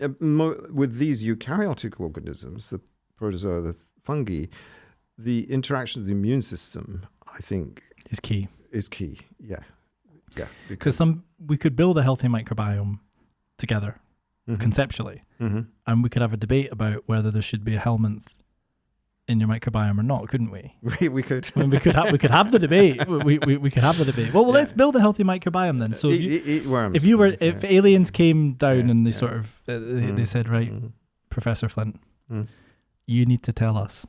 with these eukaryotic organisms, the protozoa, the fungi, the interaction of the immune system, I think,
Is key.
Yeah,
Because we could build a healthy microbiome together, conceptually, and we could have a debate about whether there should be a helminth in your microbiome or not, couldn't we?
we could.
I mean, we could have the debate. We could have the debate. Well, let's build a healthy microbiome then. So
eat worms.
If aliens came down and they sort of they said, right, Professor Flint, you need to tell us.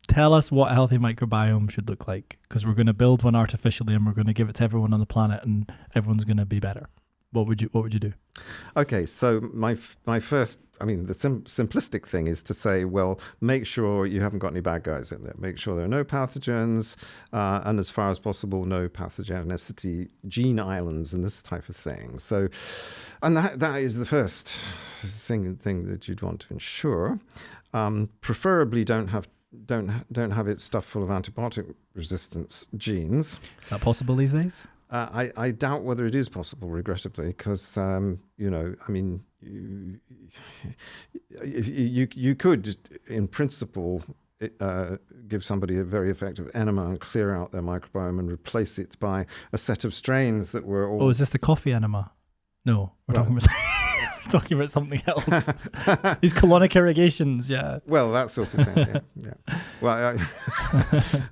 Tell us what a healthy microbiome should look like, because we're going to build one artificially and we're going to give it to everyone on the planet and everyone's going to be better. What would you do?
Okay, so my first, I mean, the simplistic thing is to say, well, make sure you haven't got any bad guys in there. Make sure there are no pathogens, and as far as possible, no pathogenicity, gene islands, and this type of thing. So, and that is the first thing that you'd want to ensure. Preferably, don't have it stuffed full of antibiotic resistance genes.
Is that possible these days?
I doubt whether it is possible, regrettably, because I mean, you could, in principle, give somebody a very effective enema and clear out their microbiome and replace it by a set of strains that were all.
Oh, is this the coffee enema? No, we're talking about something else. These colonic irrigations, yeah.
Well, that sort of thing, yeah. Well,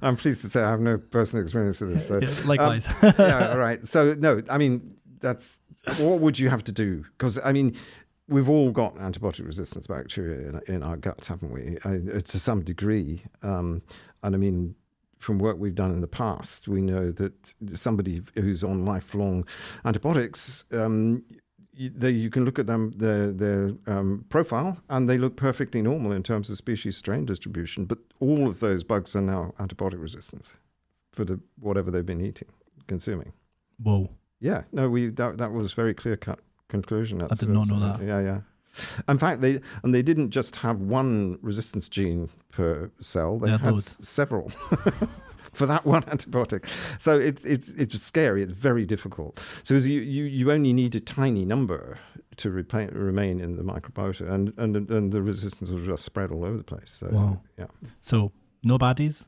I'm pleased to say I have no personal experience with this. So,
yeah, likewise.
Yeah, all right. So, no, I mean, what would you have to do? Because, I mean, we've all got antibiotic resistance bacteria in our gut, haven't we? To some degree. And I mean, from work we've done in the past, we know that somebody who's on lifelong antibiotics, you can look at their profile, and they look perfectly normal in terms of species strain distribution. But all of those bugs are now antibiotic resistant for whatever they've been consuming.
Whoa!
Yeah, no, that was a very clear cut conclusion.
I did not know that.
Yeah. In fact, they didn't just have one resistance gene per cell; they had several. For that one antibiotic. So it's scary, it's very difficult. So you only need a tiny number to remain in the microbiota, and the resistance will just spread all over the place. So,
wow.
Yeah.
So no baddies?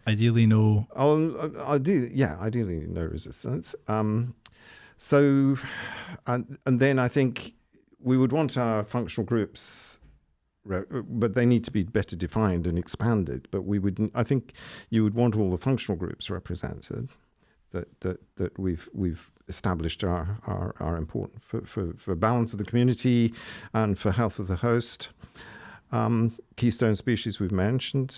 Ideally no...
Ideally no resistance. So, and then I think we would want our functional groups, but they need to be better defined and expanded. But I think you would want all the functional groups represented that we've established are important for balance of the community and for health of the host. Keystone species we've mentioned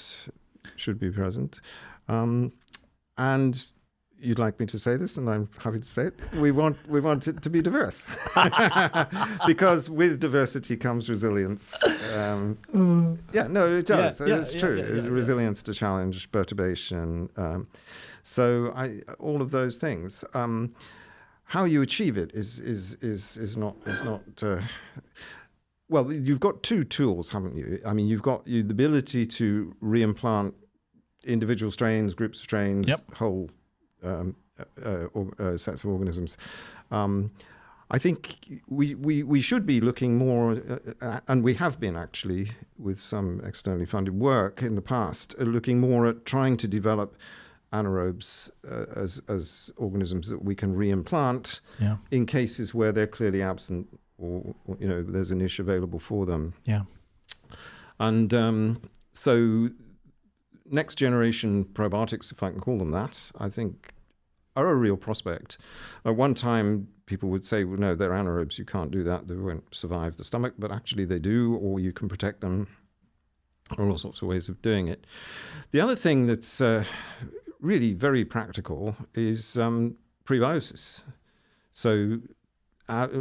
should be present, and you'd like me to say this, and I'm happy to say it. We want it to be diverse, because with diversity comes resilience. Yeah, no, it does.
Yeah,
it's true. Resilience to challenge, perturbation. So all of those things. How you achieve it is not. Well, you've got two tools, haven't you? I mean, you've got the ability to reimplant individual strains, groups of strains, whole sets of organisms. I think we should be looking more, and we have been actually with some externally funded work in the past, looking more at trying to develop anaerobes as organisms that we can reimplant in cases where they're clearly absent, or there's a niche available for them.
Yeah.
And so next generation probiotics, if I can call them that, I think are a real prospect. At one time, people would say, well, no, they're anaerobes, you can't do that, they won't survive the stomach, but actually they do, or you can protect them. There are all sorts of ways of doing it. The other thing that's really very practical is prebiosis. So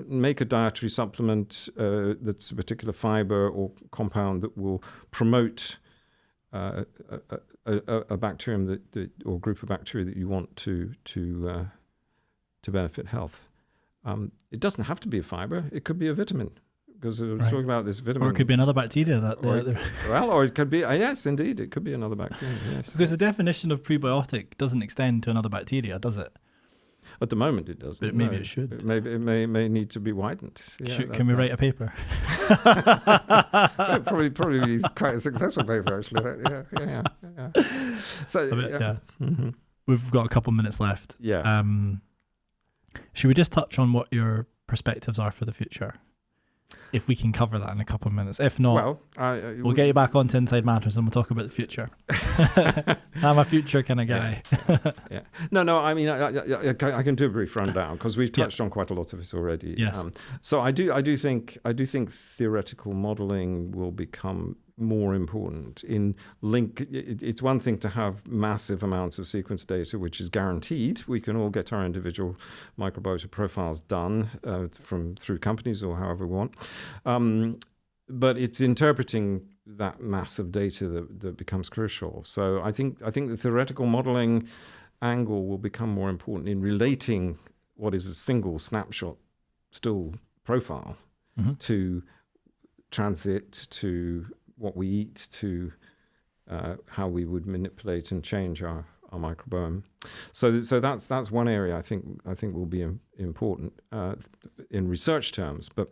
make a dietary supplement that's a particular fibre or compound that will promote a bacterium that or group of bacteria that you want to benefit health. It doesn't have to be a fibre. It could be a vitamin, because we're talking about this vitamin.
Or it could be another bacteria.
Or it could be, yes, indeed, it could be another bacteria, yes.
Because the definition of prebiotic doesn't extend to another bacteria, does it?
At the moment, it doesn't.
But maybe it should.
It may need to be widened. Yeah,
can we write a paper?
probably be quite a successful paper, actually. Yeah. So
Mm-hmm. We've got a couple of minutes left.
Yeah.
Should we just touch on what your perspectives are for the future? If we can cover that in a couple of minutes. If not, we'll get you back onto Inside Matters and we'll talk about the future. I'm a future kind of guy.
Yeah. No. I mean, I can do a brief rundown because we've touched on quite a lot of this already.
Yes.
So I do think theoretical modelling will become more important in link. It's one thing to have massive amounts of sequence data, which is guaranteed. We can all get our individual microbiota profiles done through companies or however we want. But it's interpreting that mass of data that becomes crucial. So I think the theoretical modeling angle will become more important in relating what is a single snapshot stool profile to transit, to what we eat, to how we would manipulate and change our microbiome. So that's one area I think will be important in research terms. But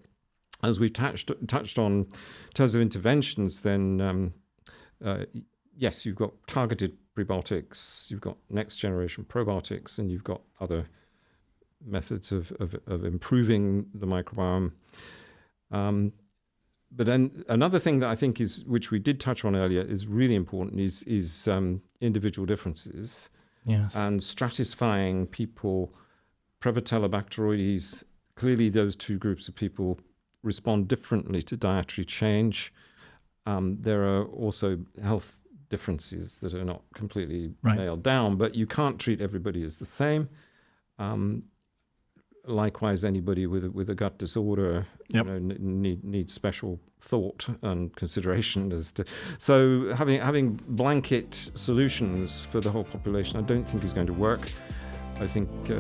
as we touched on in terms of interventions, then yes, you've got targeted prebiotics, you've got next generation probiotics, and you've got other methods of improving the microbiome. But then another thing that I think which we did touch on earlier, is really important is individual differences.
Yes.
And stratifying people. Prevotella, Bacteroides, clearly those two groups of people respond differently to dietary change. There are also health differences that are not completely nailed down, but you can't treat everybody as the same. Likewise, anybody with a gut disorder needs special thought and consideration as to. So having blanket solutions for the whole population, I don't think is going to work. I think you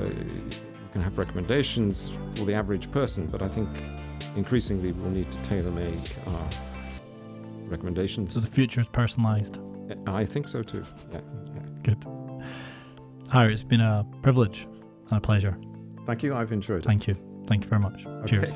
can have recommendations for the average person, but I think increasingly we'll need to tailor-make our recommendations.
So the future is personalised.
I think so too. Yeah.
Good. Harry, it's been a privilege and a pleasure.
Thank you. I've enjoyed it.
Thank you. Thank you very much.
Okay.
Cheers.